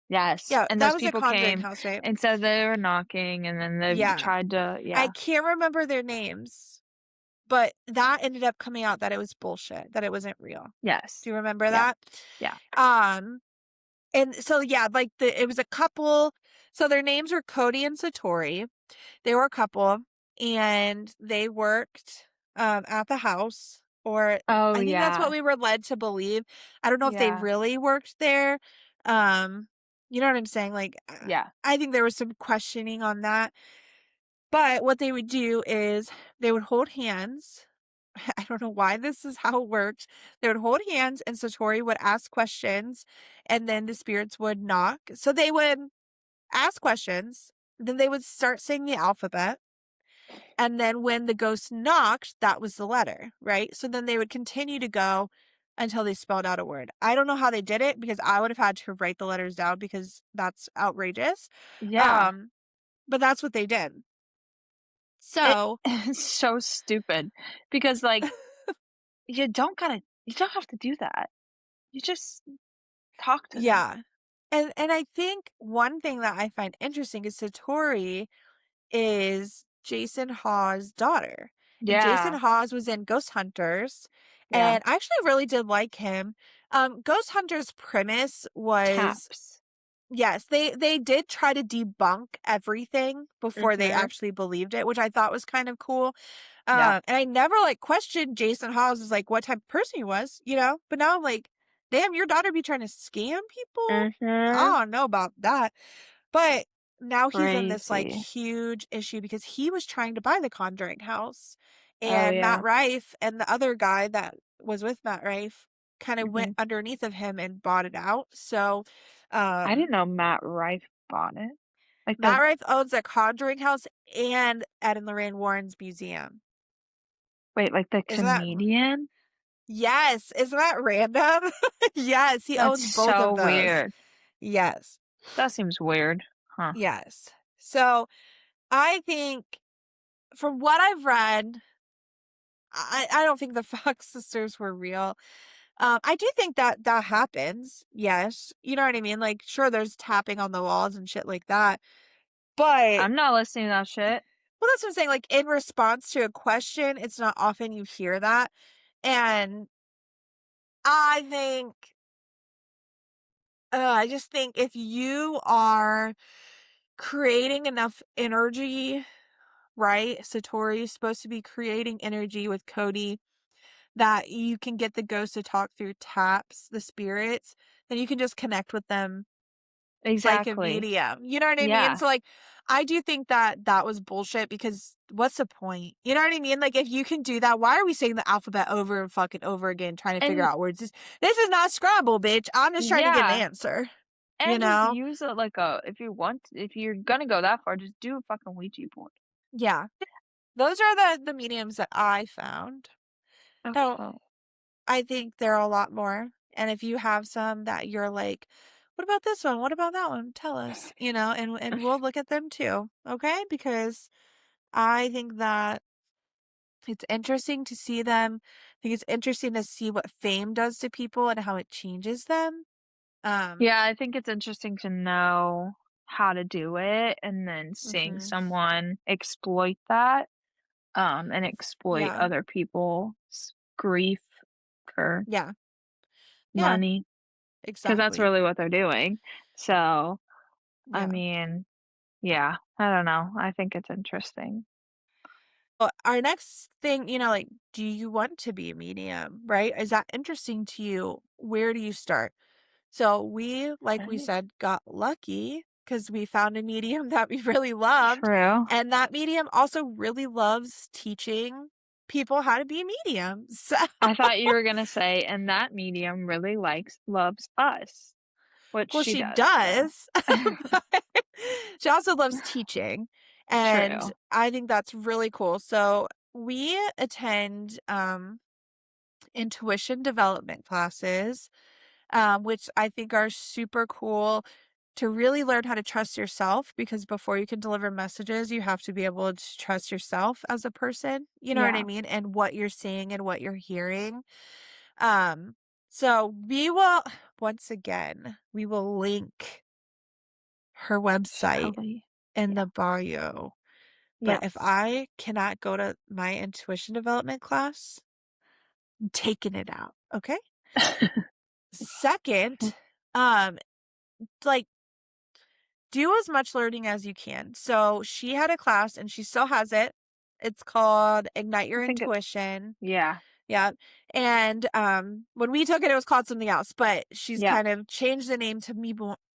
Yes, Yeah, and that those was a people Conjuring came house, right? and said they were knocking, and then they Yeah. tried to I yeah. can't remember their names, but that ended up coming out that it was bullshit, that it wasn't real. Do Yes. you remember Yeah. that? Yeah. Um, and so yeah, like it was a couple. So their names were Cody and Satori. They were a couple, and they worked, at the house, or Oh, I think that's what yeah. we were led to believe. I don't know if they Yeah. really worked there. Um, you know what I'm saying? Like, Yeah. I think there was some questioning on that. But what they would do is they would hold hands. I don't know why this is how it worked. They would hold hands, and Satori would ask questions, and then the spirits would knock. So they would ask questions, then they would start saying the alphabet. And then when the ghost knocked, that was the letter, right? So then they would continue to go until they spelled out a word. I don't know how they did it because I would have had to write the letters down because that's outrageous. Yeah. Um, but that's what they did. It So, it's so stupid because, like, you don't have to do that. You just talk to them. yeah. And I think one thing that I find interesting is Satori is Jason Hawes' daughter. And Jason Yeah. Hawes was in Ghost Hunters, Yeah. and I actually really did like him. Ghost Hunters' premise was, Taps. yes, they did try to debunk everything before they Mhm. actually believed it, which I thought was kind of cool. Yeah. And I never like questioned Jason Hawes as like what type of person he was. But now I'm like, damn, your daughter be trying to scam people? Mhm. I don't know about that. But now he's in this like Crazy. huge issue because he was trying to buy the Conjuring house. Oh, And Matt yeah. Rife and the other guy that was with Matt Rife kind of went Mhm. underneath of him and bought it out. So I Um, didn't know Matt Rife bought it. Like Matt the Rife owns a conjuring house and Ed and Lorraine Warren's museum. wait, like the Isn't that comedian? Yes, isn't that random? Yes, he That's owns both so of those. weird. Yes, That seems weird. Huh. yes. So, I think from what I've read, I don't think the Fox sisters were real. I do think that that happens, yes. You know what I mean? Like, sure, there's tapping on the walls and shit like that, but I'm not listening to that shit. well, that's what I'm saying, like, in response to a question, it's not often you hear that, and I think I just think if you are creating enough energy, right? Satori's supposed to be creating energy with Cody that you can get the ghost to talk through taps, the spirits, then you can just connect with them like a Exactly. medium. You know what I mean? Yeah. So, like, I do think that that was bullshit because what's the point? You know what I mean? Like, if you can do that, why are we saying the alphabet over and fucking over again trying to figure And out words? This is not Scrabble, bitch. I'm just trying to get an yeah, answer, you and just know? use it like a if you're gonna go that far, just do a fucking Ouija board. Yeah. Those are the mediums that I found. Now, Okay. I think there are a lot more. And if you have some that you're like, what about this one? What about that one? Tell us, and we'll look at them too. Okay? Because I think that it's interesting to see them. I think it's interesting to see what fame does to people and how it changes them. Um, Yeah, I think it's interesting to know how to do it and then seeing mhm. someone exploit that, and exploit Yeah. other people's grief for Yeah. Yeah, money, because that's exactly. really what they're doing. So, I Yeah. mean, yeah, I don't know. I think it's interesting. Well, our next thing, like, do you want to be a medium, right? Is that interesting to you? Where do you start? So we, like we Right. said, got lucky because we found a medium that we really loved. True. And that medium also really loves teaching people how to be mediums. I thought you were gonna say, "And that medium really loves us," which Well, she she does, so does, but she also loves teaching. And true. I think that's really cool. So we attend intuition development classes, which I think are super cool to really learn how to trust yourself because before you can deliver messages, you have to be able to trust yourself as a person. You know what I Yeah, mean? And what you're seeing and what you're hearing. Um, so we will, once again, we will link her website Shelly. in Yeah, the bio. But if yes. I cannot go to my intuition development class, I'm taking it out. Okay. Second, um, like do as much learning as you can. So she had a class and she still has it. It's called Ignite I Your think it Intuition. yeah, Yeah. And when we took it, it was called something else, but she's yeah, kind of changed the name to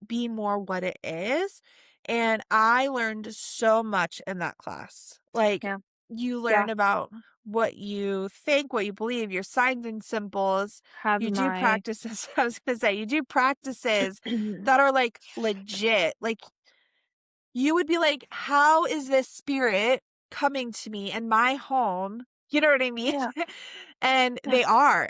be more what it is. And I learned so much in that class. Like yeah, you yeah. learn about what you think, what you believe, your signs and symbols. Have You do my practices. I was gonna say you do practices that are like legit. Like you would be like, "How is this spirit coming to me in my home?" You know what I mean? yeah, And yeah,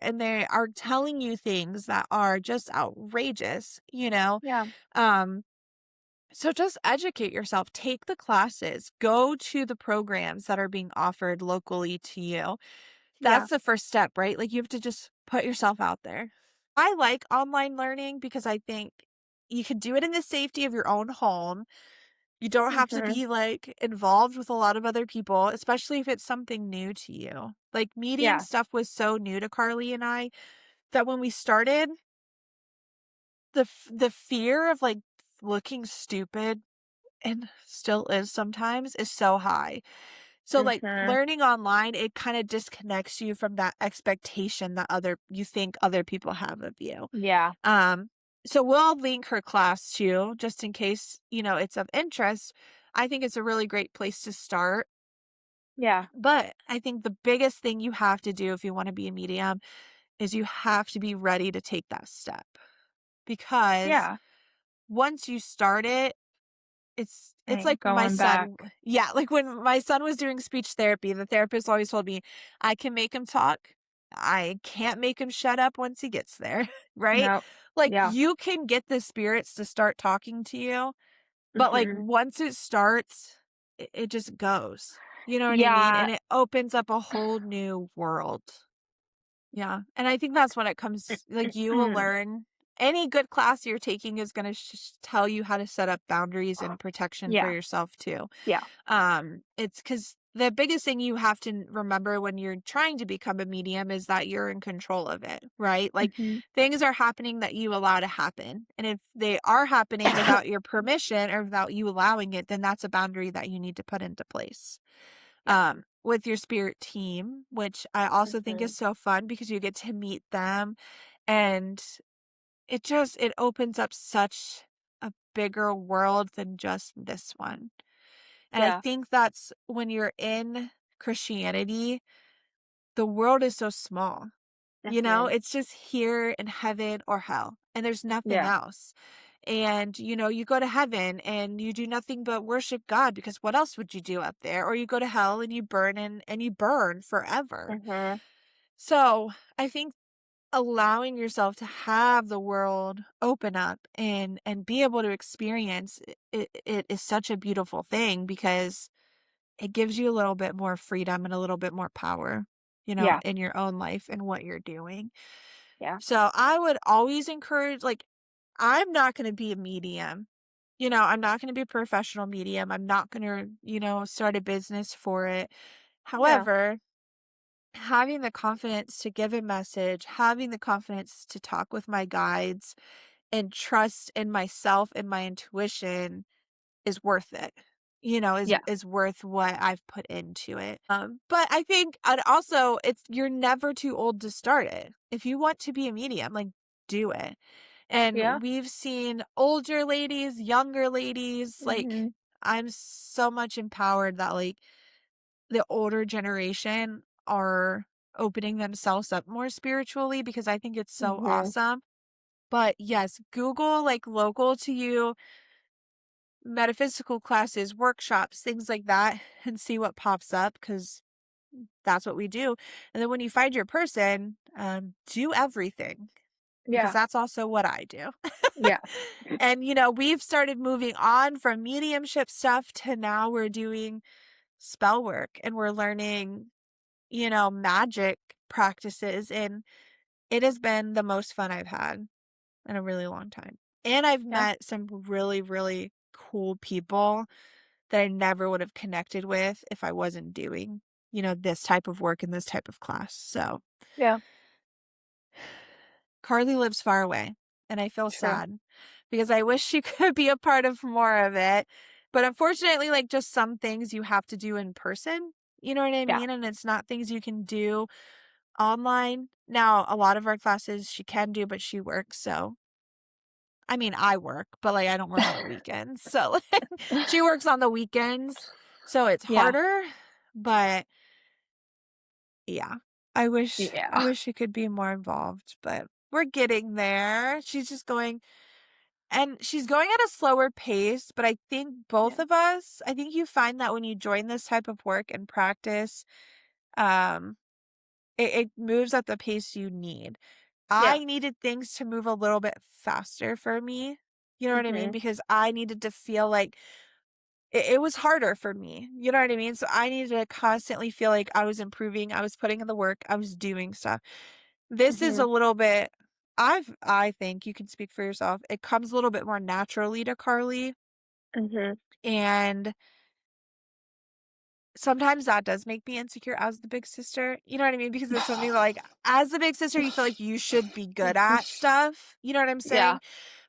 and they are telling you things that are just outrageous, you know? yeah, Um, so just educate yourself, take the classes, go to the programs that are being offered locally to you. yeah, That's the first step, right? Like, you have to just put yourself out there. I like online learning because I think you can do it in the safety of your own home. You don't have to mhm, be, like, involved with a lot of other people, especially if it's something new to you. Like, medium yeah, stuff was so new to Carly and I that when we started, the fear of, like, looking stupid, and still is sometimes, is so high. So, like, mhm, learning online, it kinda disconnects you from that expectation that other you think other people have of you. yeah, Um, so we'll link her class too, just in case, it's of interest. I think it's a really great place to start. yeah, But I think the biggest thing you have to do if you want to be a medium is you have to be ready to take that step because yeah, once you start it, it's Ain't like my going back. son. Yeah, like when my son was doing speech therapy, the therapist always told me, "I can make him talk. I can't make him shut up once he gets there." Right? Nope. Like, Yeah. you can get the spirits to start talking to you, but, like, Mhm. once it starts, it just goes. You know what I mean? Yeah. And it opens up a whole new world. Yeah, and I think that's when it comes like, you will learn any good class you're taking is gonna tell you how to set up boundaries and protection for Yeah. yourself too. Yeah. It's because the biggest thing you have to remember when you're trying to become a medium is that you're in control of it, right? Like, Mhm. things are happening that you allow to happen, and if they are happening without your permission or without you allowing it, then that's a boundary that you need to put into place. Yeah. With your spirit team, which I also think is Mhm. so fun because you get to meet them, and it opens up such a bigger world than just this one. And I Yeah. think that's when you're in Christianity, the world is so small. Mhm. It's just here in heaven or hell, and there's nothing Yeah. else. And, you go to heaven and you do nothing but worship God because what else would you do up there? Or you go to hell and you burn and you burn forever. Mhm. So I think allowing yourself to have the world open up and be able to experience it is such a beautiful thing because it gives you a little bit more freedom and a little bit more power, Yeah. in your own life and what you're doing. Yeah. So I would always encourage, like, I'm not going to be a medium. I'm not going to be a professional medium. I'm not going to, start a business for it. Yeah. However, having the confidence to give a message, having the confidence to talk with my guides and trust in myself and my intuition is worth it. Is Yeah. worth what I've put into it. But I think and also it's you're never too old to start it. If you want to be a medium, like, do it. Yeah. And we've seen older ladies, younger ladies, like, Mhm. I'm so much empowered that, like, the older generation are opening themselves up more spiritually because I think it's so Mhm. awesome. But yes, Google, like, local to you metaphysical classes, workshops, things like that, and see what pops up because that's what we do. And then when you find your person, do everything because Yeah. that's also what I do. Yeah. And, we've started moving on from mediumship stuff to now we're doing spell work and we're learning, magic practices. And it has been the most fun I've had in a really long time. And I've Yeah. met some really, really cool people that I never would have connected with if I wasn't doing, this type of work in this type of class. So Yeah. Carly lives far away and I feel True. sad because I wish she could be a part of more of it. But unfortunately, like, just some things you have to do in person. You know what I Yeah. mean? And it's not things you can do online. Now, a lot of our classes she can do, but she works. So, I mean, I work, but like, I don't work on the weekends. So, like, she works on the weekends. So it's Yeah. harder. But yeah, I Yeah. wish she could be more involved, but we're getting there. She's going at a slower pace, but I think Yeah. both of us, I think you find that when you join this type of work and practice, um, it moves at the pace you need. Yeah. I needed things to move a little bit faster for me. You know what I mean? Mhm. Because I needed to feel like it was harder for me. You know what I mean? So I needed to constantly feel like I was improving, I was putting in the work, I was doing stuff. This is a Mhm. little bit I think you can speak for yourself. It comes a little bit more naturally to Carly, Mhm. and sometimes that does make me insecure as the big sister. You know what I mean? Because it's something that, like, as the big sister, you feel like you should be good at stuff. You know what I'm Yeah. saying?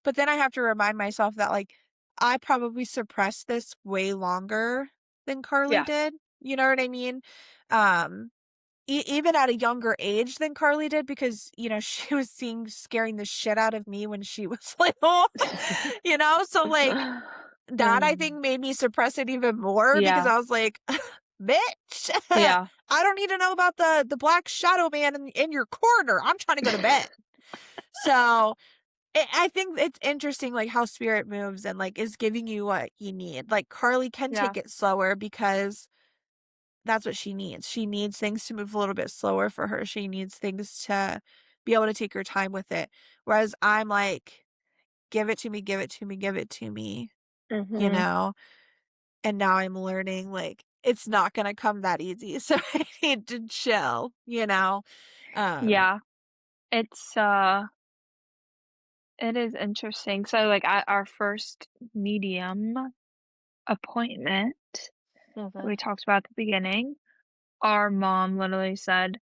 But then I have to remind myself that, like, I probably suppressed this way longer than Carly Yeah. did. You know what I mean? Um, even at a younger age than Carly did because, she was scaring the shit out of me when she was little, So, like, that I Mm. think made me suppress it even more because Yeah. I was like, "Bitch, Yeah. I don't need to know about the black shadow man in your corner. I'm trying to go to bed." So, I think it's interesting, like, how spirit moves and, like, is giving you what you need. Like, Carly can Yeah. take it slower because that's what she needs. She needs things to move a little bit slower for her. She needs things to be able to take her time with it. Whereas I'm like, "Give it to me, give it to me, give it to me," you Mhm. know? And now I'm learning, like, it's not gonna come that easy, so I need to chill, you know? Um Yeah. It's, it is interesting. So, like, at our first medium appointment that Mhm. we talked about at the beginning, our mom literally said,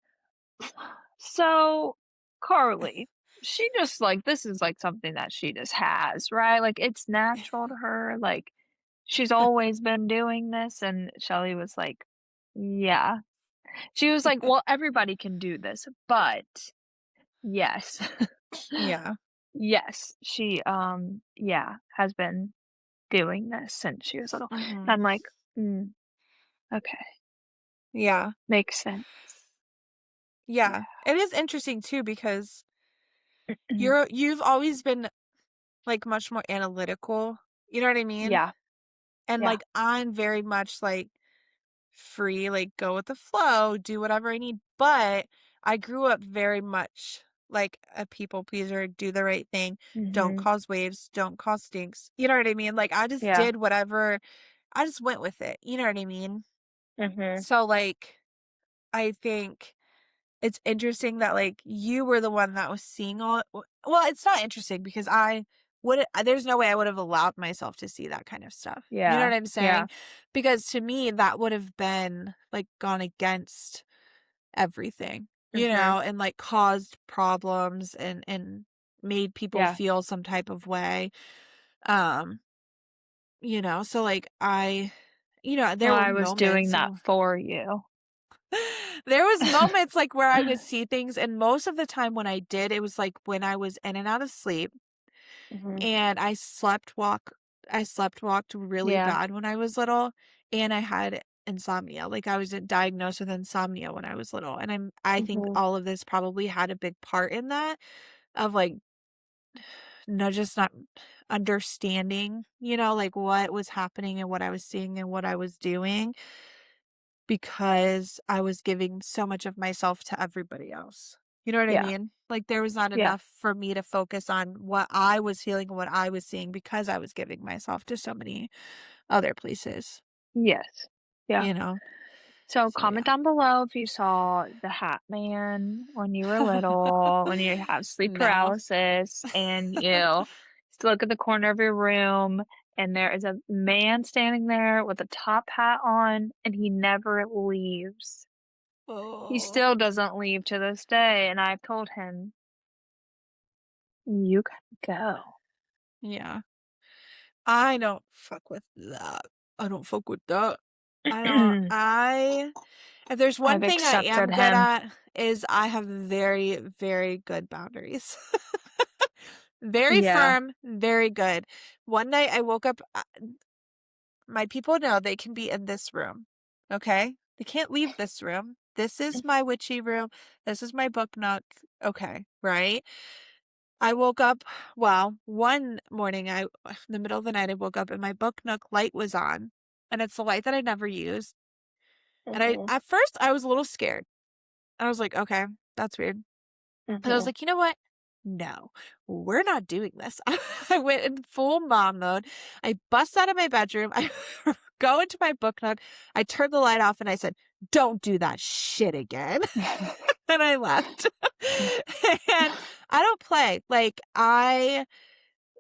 "So, Carly, she just like this is like something that she just has, right? Like it's natural to her. Like she's always been doing this." And Shelly was like, "Yeah." She was like, "Well, everybody can do this, but yes." Yeah. Yes, she yeah, has been doing this since she was little. And Mhm. I'm like, "Mm, okay, Yeah. makes sense." Yeah. Yeah. It is interesting too because you've always been, like, much more analytical, you know what I mean? Yeah, And, yeah. like, I'm very much, like, free, like, go with the flow, do whatever I need, but I grew up very much like a people pleaser, do the right thing, don't Mhm. cause waves, don't cause stinks, you know what I mean? Like, I just Yeah. did whatever I just went with it, you know what I mean? Mhm. So, like, I think it's interesting that, like, you were the one that was seeing all well, it's not interesting because I wouldn't there's no way I would have allowed myself to see that kind of stuff. You know Yeah, what I'm yeah, saying? Because to me, that would have been, like, gone against everything, you mhm, know, and, like, caused problems and made people yeah. feel some type of way. Um, so, like, Well, there were I was doing moments that for you. there was moments, like, where I would see things, and most of the time when I did, it was, like, when I was in and out of sleep, Mhm. and I slept walked really Yeah, bad when I was little, and I had insomnia, like, I was, diagnosed with insomnia when I was little, and I think mhm, all of this probably had a big part in that, of, like, no just not understanding, like, what was happening and what I was seeing and what I was doing. Because I was giving so much of myself to everybody else. You know what I yeah, mean? Like, there was not yeah, enough for me to focus on what I was feeling and what I was seeing because I was giving myself to so many other places, yes, yeah. you know? So So, comment yeah. down below if you saw the Hat Man when you were little, when you have sleep No. paralysis, and you still look at the corner of your room, and there is a man standing there with a top hat on, and he never leaves. He Oh. still doesn't leave to this day, and I've told him, "You gotta go." Yeah. I don't fuck with that. I don't fuck with that. I don't I if there's one I've thing I am accepted good him. at is I have very, very good boundaries. Very Yeah. firm, very good. One night I woke up my people know they can be in this room, okay? They can't leave this room. This is my witchy room. This is my book nook, okay, right? I woke up one morning, in the middle of the night, I woke up and my book nook light was on, and it's the light that I never use, and Mhm, at first, I was a little scared. I was like, "Okay, that's weird." And I was mhm. like, "You know what? No, we're not doing this." I went in full mom mode. I bust out of my bedroom. I go into my book nook. I turned the light off and I said, "Don't do that shit again." And I left. And I don't play. Like,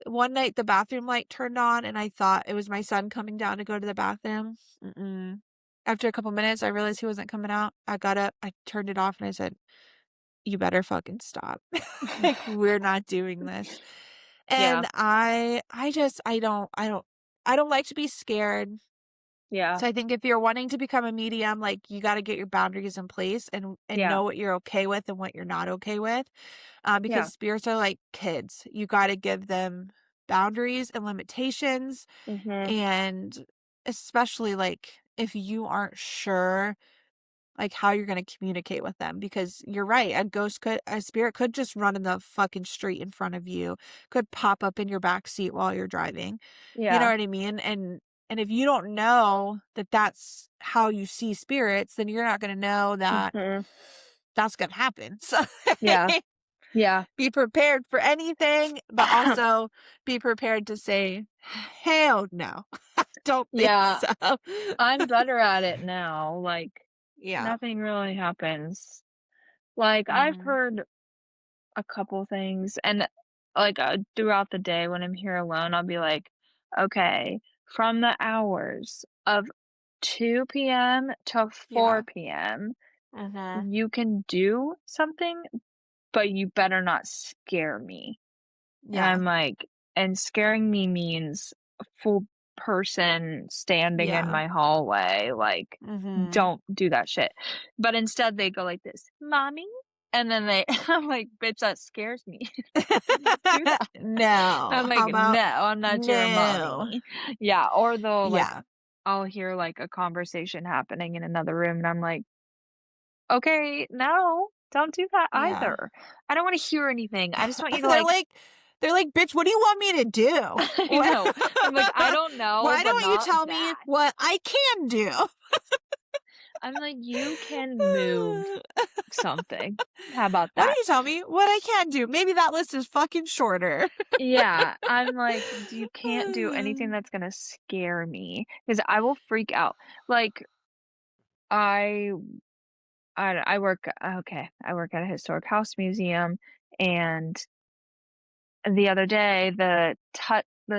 one night the bathroom light turned on and I thought it was my son coming down to go to the bathroom. Mm-mm. After a couple minutes, I realized he wasn't coming out. I got up, I turned it off, and I said, "You better fucking stop. Like, we're not doing this." Yeah, And I don't like to be scared. yeah, So I think if you're wanting to become a medium, like, you gotta get your boundaries in place and yeah, know what you're okay with and what you're not okay with. Because yeah. spirits are like kids. You gotta give them boundaries and limitations, Mhm, and especially, like, if you aren't sure like, how you're gonna communicate with them because you're right, a spirit could just run in the fucking street in front of you, could pop up in your back seat while you're driving. You know Yeah. what I mean? And if you don't know that that's how you see spirits, then you're not gonna know that Mhm. that's gonna happen. So Yeah. Yeah. be prepared for anything, but also be prepared to say, "Hell no. I don't think Yeah. so." I'm better at it now, like, Yeah. nothing really happens. Like, I've Mhm. heard a couple things and, like, throughout the day when I'm here alone, I'll be like, "Okay, from the hours of 2 p.m. to Yeah. 4 p.m., Mhm. you can do something, but you better not scare me." And Yeah. I'm like, and scaring me means a full person standing in Yeah. my hallway, like, Mhm. don't do that shit. But instead they go like this, "Mommy?" And then they I'm like, "Bitch, that scares me. Don't do that." No. I'm like, How "No, about I'm not your no? mommy." Yeah, or they'll like Yeah. I'll hear like a conversation happening in another room and I'm like, "Okay, no, don't do that Yeah. either. I don't wanna hear anything. I just want you to They're like." like they're like, "Bitch, what do you want me to do? I What know. I'm like, "I don't know, why but don't you not tell me that." what I can do?" I'm like, "You can move something. How about Why don't that?" you tell me what I can do? Maybe that list is fucking shorter. Yeah, I'm like, "You can't do anything that's gonna scare me because I will freak out." Like, I I work okay, I work at a historic house museum, and the other day, the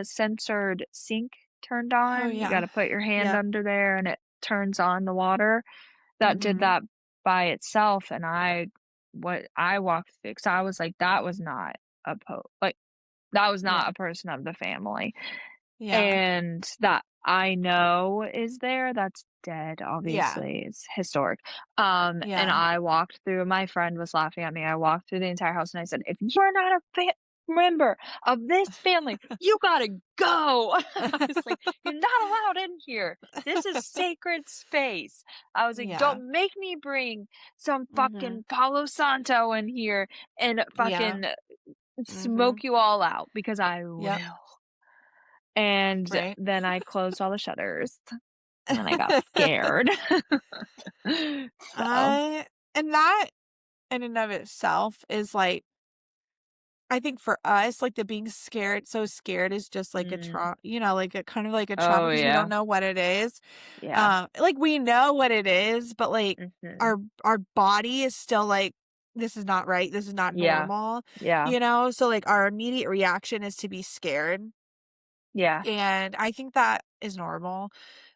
censored sink turned Oh, on. You yeah. gotta put your hand Yep. under there, and it turns on the water. That did Mhm. that by itself, and I walked through 'cause I was like, "That was not like, that was Yeah. not a person of the family." Yeah. And that I know is there, that's dead, Yeah. obviously, it's historic. And Yeah. I walked through my friend was laughing at me, I walked through the entire house and I said, "If you're not a member of this family, you gotta go." I was like, "You're not allowed in here. This is sacred space." I was like, Yeah. "Don't make me bring some Mhm. fucking Palo Santo in here and Yeah. fucking smoke Mhm. you all out because I Yep. will." And Right. then I closed all the shutters, and then I got scared. So I and that in and of itself is like I think for us, like, the being scared so scared is just like a mm. like a kind of like a trauma Oh, because we don't yeah. know what it is. Yeah. Like, we know what it is, but, like, Mhm. our body is still like, "This is not right, this is not Yeah. normal," Yeah. you know? So, like, our immediate reaction is to be scared, Yeah. and I think that is normal.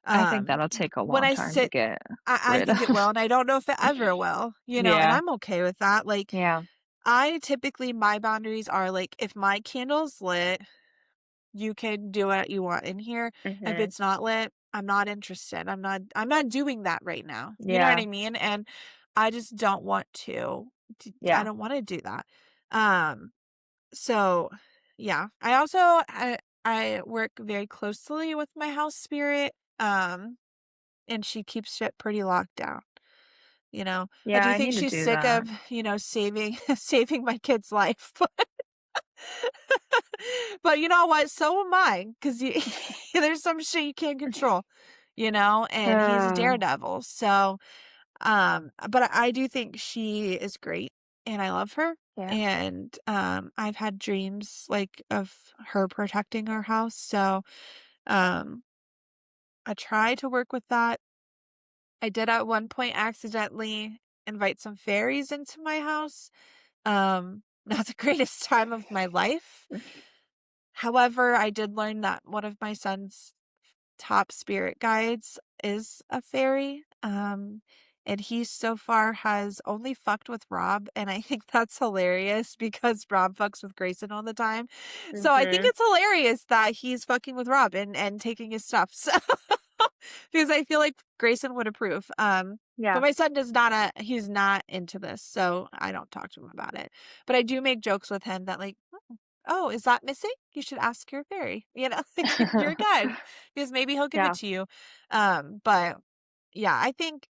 I think that'll take a When long I time to sit get I rid think it will, of. and I don't know if it ever will, and Yeah. I'm okay with that, like, Yeah. I typically my boundaries are, like, if my candle's lit, you can do what you want in here. If Mhm. it's not lit, I'm not interested. I'm not doing that right now. You know what Yeah. I mean? And I just don't want I Yeah. don't wanna do that. Um, so, yeah. I work very closely with my house spirit, and she keeps shit pretty locked down. I Yeah, do I think need to she's do sick that. of, saving saving my kid's life. But you know what? So am I, because there's some shit you can't control, and he's a Uh, daredevil. So, but I do think she is great and I love her. yeah. And I've had dreams like of her protecting our house. So, um, I try to work with that. I did at one point accidentally invite some fairies into my house. Not the greatest time of my life. However, I did learn that one of my son's top spirit guides is a fairy. And he so far has only fucked with Rob, and I think that's hilarious because Rob fucks with Grayson all the time. So I think Mhm. it's hilarious that he's fucking with Rob and taking his stuff. So because I feel like Grayson would approve. But Yeah. my son does not he's not into this, so I don't talk to him about it. But I do make jokes with him that like, "Oh, is that missing? You should ask your fairy, like your guide, because maybe he'll give it Yeah. to you." But yeah, I think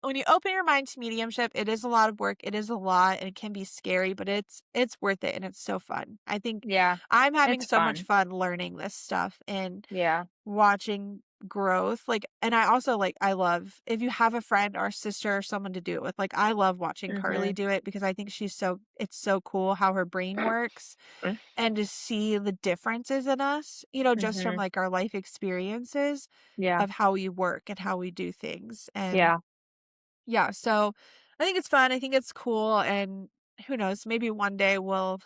when you open your mind to mediumship, it is a lot of work. It is a lot and it can be scary, but it's worth it and it's so fun. I think Yeah. I'm having It's so much fun. fun learning this stuff and Yeah. watching growth. Like, and I also like, I love if you have a friend or a sister or someone to do it with, like, I love watching Carly Mhm. do it because I think it's so cool how her brain works and to see the differences in us, just from Mhm. like our life experiences Yeah. of how we work and how we do things. And Yeah. yeah, so I think it's fun. I think it's cool. And who knows, maybe one day we'll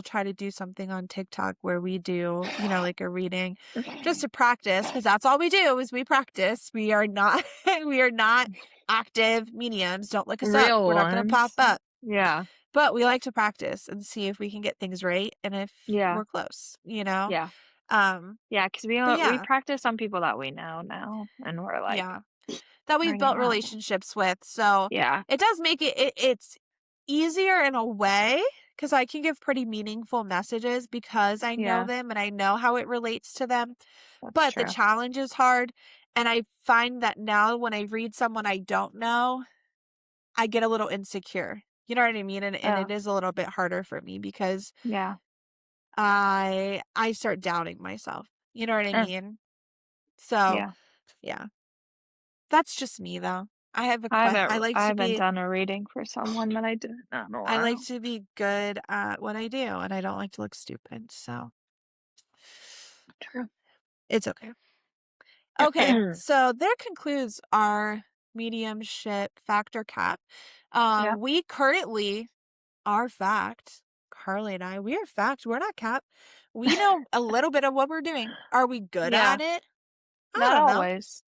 try to do something on TikTok where we do, like a reading just to practice because that's all we do is we practice. We are not we are not active mediums. Don't look us up. Real We're not gonna pop ones. up. Yeah. But we like to practice and see if we can get things right and if Yeah. we're close. Yeah. Um, Yeah. Because but we yeah, practice on people that we know now, and we're, like, yeah. That we've learning built how. relationships with, so Yeah. it does make it's easier in a way because I can give pretty meaningful messages because I know Yeah. them and I know how it relates to them, That's but the true. challenge is hard, and I find that now when I read someone I don't know, I get a little insecure. You know what I mean? And Oh, it is a little bit harder for me because yeah. I start doubting myself. You know what I Eh, mean? So, yeah. yeah. That's just me though. I haven't done a reading for someone that I didn't know in a I like while. to be good at what I do, and I don't like to look stupid, so True. it's okay. Okay, so there concludes our mediumship factor cap. Yeah. We currently are fact. Carly and I, we are fact. We're not cap. We know a little bit of what we're doing. Are we good Yeah. at it? I Not don't know, always.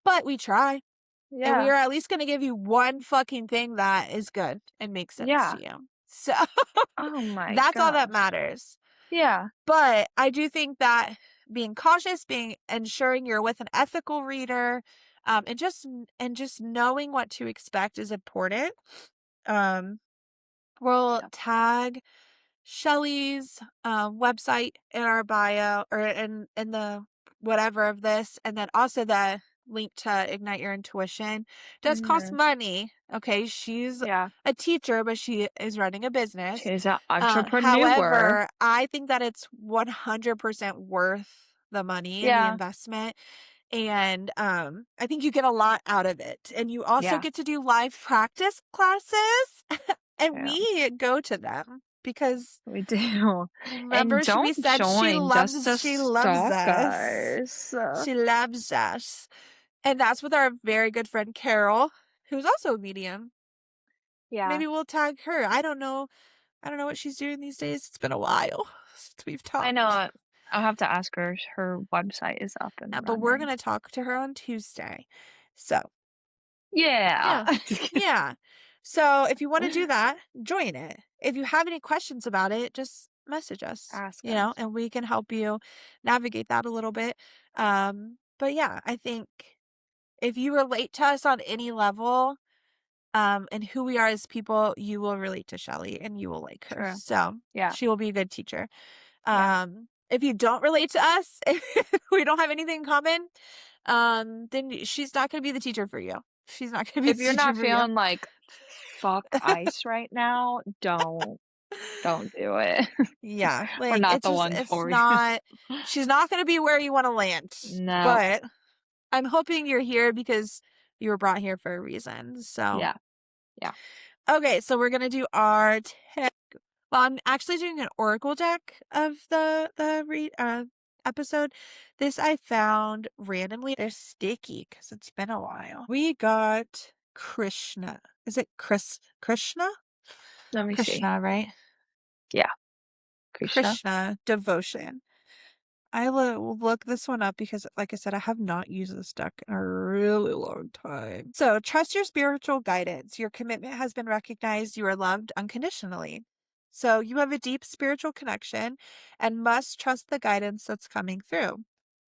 but we try. And we Yeah. are at least going to give you one fucking thing that is good and makes sense Yeah. to you. So Oh my that's all that gosh. matters. Yeah. But I do think that being cautious, being ensuring you're with an ethical reader, and just knowing what to expect is important. Um, we'll Yeah. tag Shelly's website in our bio or in the whatever of this, and then also the link to Ignite Your Intuition does cost Mhm. money. Okay, she's Yeah. a teacher, but she is running a business. She's an entrepreneur. However, I think that it's 100% worth the money and the Yeah. investment. And I think you get a lot out of it. And you also Yeah. get to do live practice classes. And Yeah. we go to them because We do. And remember we don't said join just to she loves stalk us. us. She loves us. And that's with our very good friend Carol, who's also a medium. Yeah. Maybe we'll tag her. I don't know. I don't know what she's doing these days. It's been a while since we've I talked. know. I'll have to ask her. Her website is up and But we're running. going to talk to her on Tuesday. So, Yeah. yeah. Yeah. So, if you want to do that, join it. If you have any questions about it, just message us, Ask us. and we can help you navigate that a little bit. But yeah, I think if you relate to us on any level, and who we are as people, you will relate to Shelly and you will like her. True. So, Yeah. she will be a good teacher. Yeah. If you don't relate to us, if we don't have anything in common, then she's not going to be the teacher for you. She's not going to be If the you're teacher not for you. feeling like fuck ice right now, don't do it. Yeah, We're like not it's the just ones it's for you. not she's not going to be where you want to land. No. But I'm hoping you're here because you were brought here for a reason. So, Yeah. Yeah. okay, so we're going to do our well, I'm actually doing an oracle deck of the read episode. This I found randomly. They're sticky because it's been a while. We got Krishna. Is it Krishna? Let me see. Krishna, right? Yeah. Krishna. Krishna devotion. I look this one up because, like I said, I have not used this deck in a really long time. So, trust your spiritual guidance. Your commitment has been recognized. You are loved unconditionally. So, you have a deep spiritual connection and must trust the guidance that's coming through.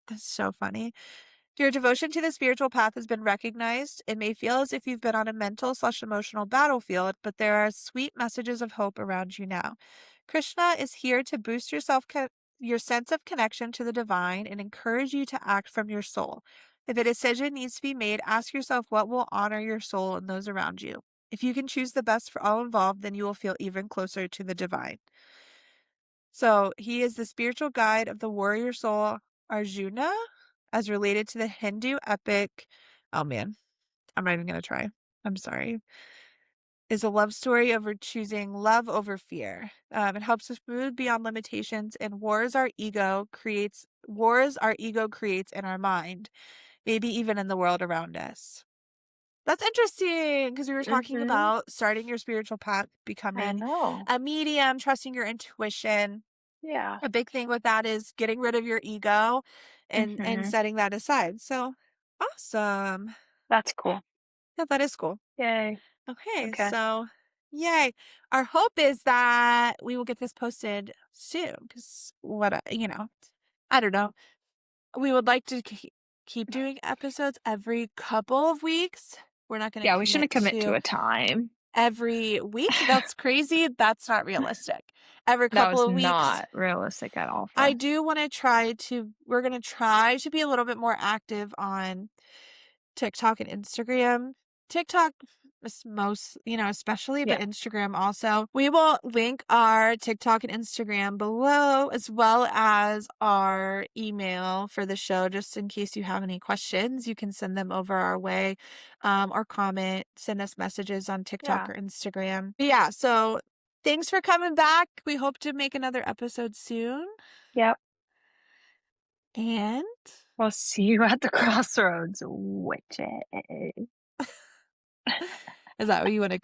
That's so funny. Your devotion to the spiritual path has been recognized. It may feel as if you've been on a mental/emotional battlefield, but there are sweet messages of hope around you now. Krishna is here to boost your sense of connection to the divine and encourage you to act from your soul. If a decision needs to be made, ask yourself what will honor your soul and those around you. If you can choose the best for all involved, then you will feel even closer to the divine. So he is the spiritual guide of the warrior soul Arjuna, as related to the Hindu epic. Oh man, I'm not even going to try. I'm sorry. Is a love story over choosing love over fear. It helps us move beyond limitations and wars our ego creates in our mind, maybe even in the world around us. That's interesting because we were talking Mhm. about starting your spiritual path, I becoming know. a medium, trusting your intuition. Yeah. A big thing with that is getting rid of your ego and Mhm. setting that aside. So awesome. That's cool. Yeah, that is cool. Yay. Okay, Okay. so yay. Our hope is that we will get this posted soon because I don't know. We would like to keep doing episodes every couple of weeks. We're not going Yeah, to we shouldn't commit commit to to a time. every week. That's crazy. That's not realistic. Every That couple was of weeks. not realistic at all for I us. do want to we're going to try to be a little bit more active on TikTok and Instagram. TikTok is especially, but Yeah. Instagram also. We will link our TikTok and Instagram below, as well as our email for the show, just in case you have any questions. You can send them over our way, or comment, send us messages on TikTok Yeah. or Instagram. But yeah, so thanks for coming back. We hope to make another episode soon. Yep. And We'll see you at the crossroads, witches. is that what you want to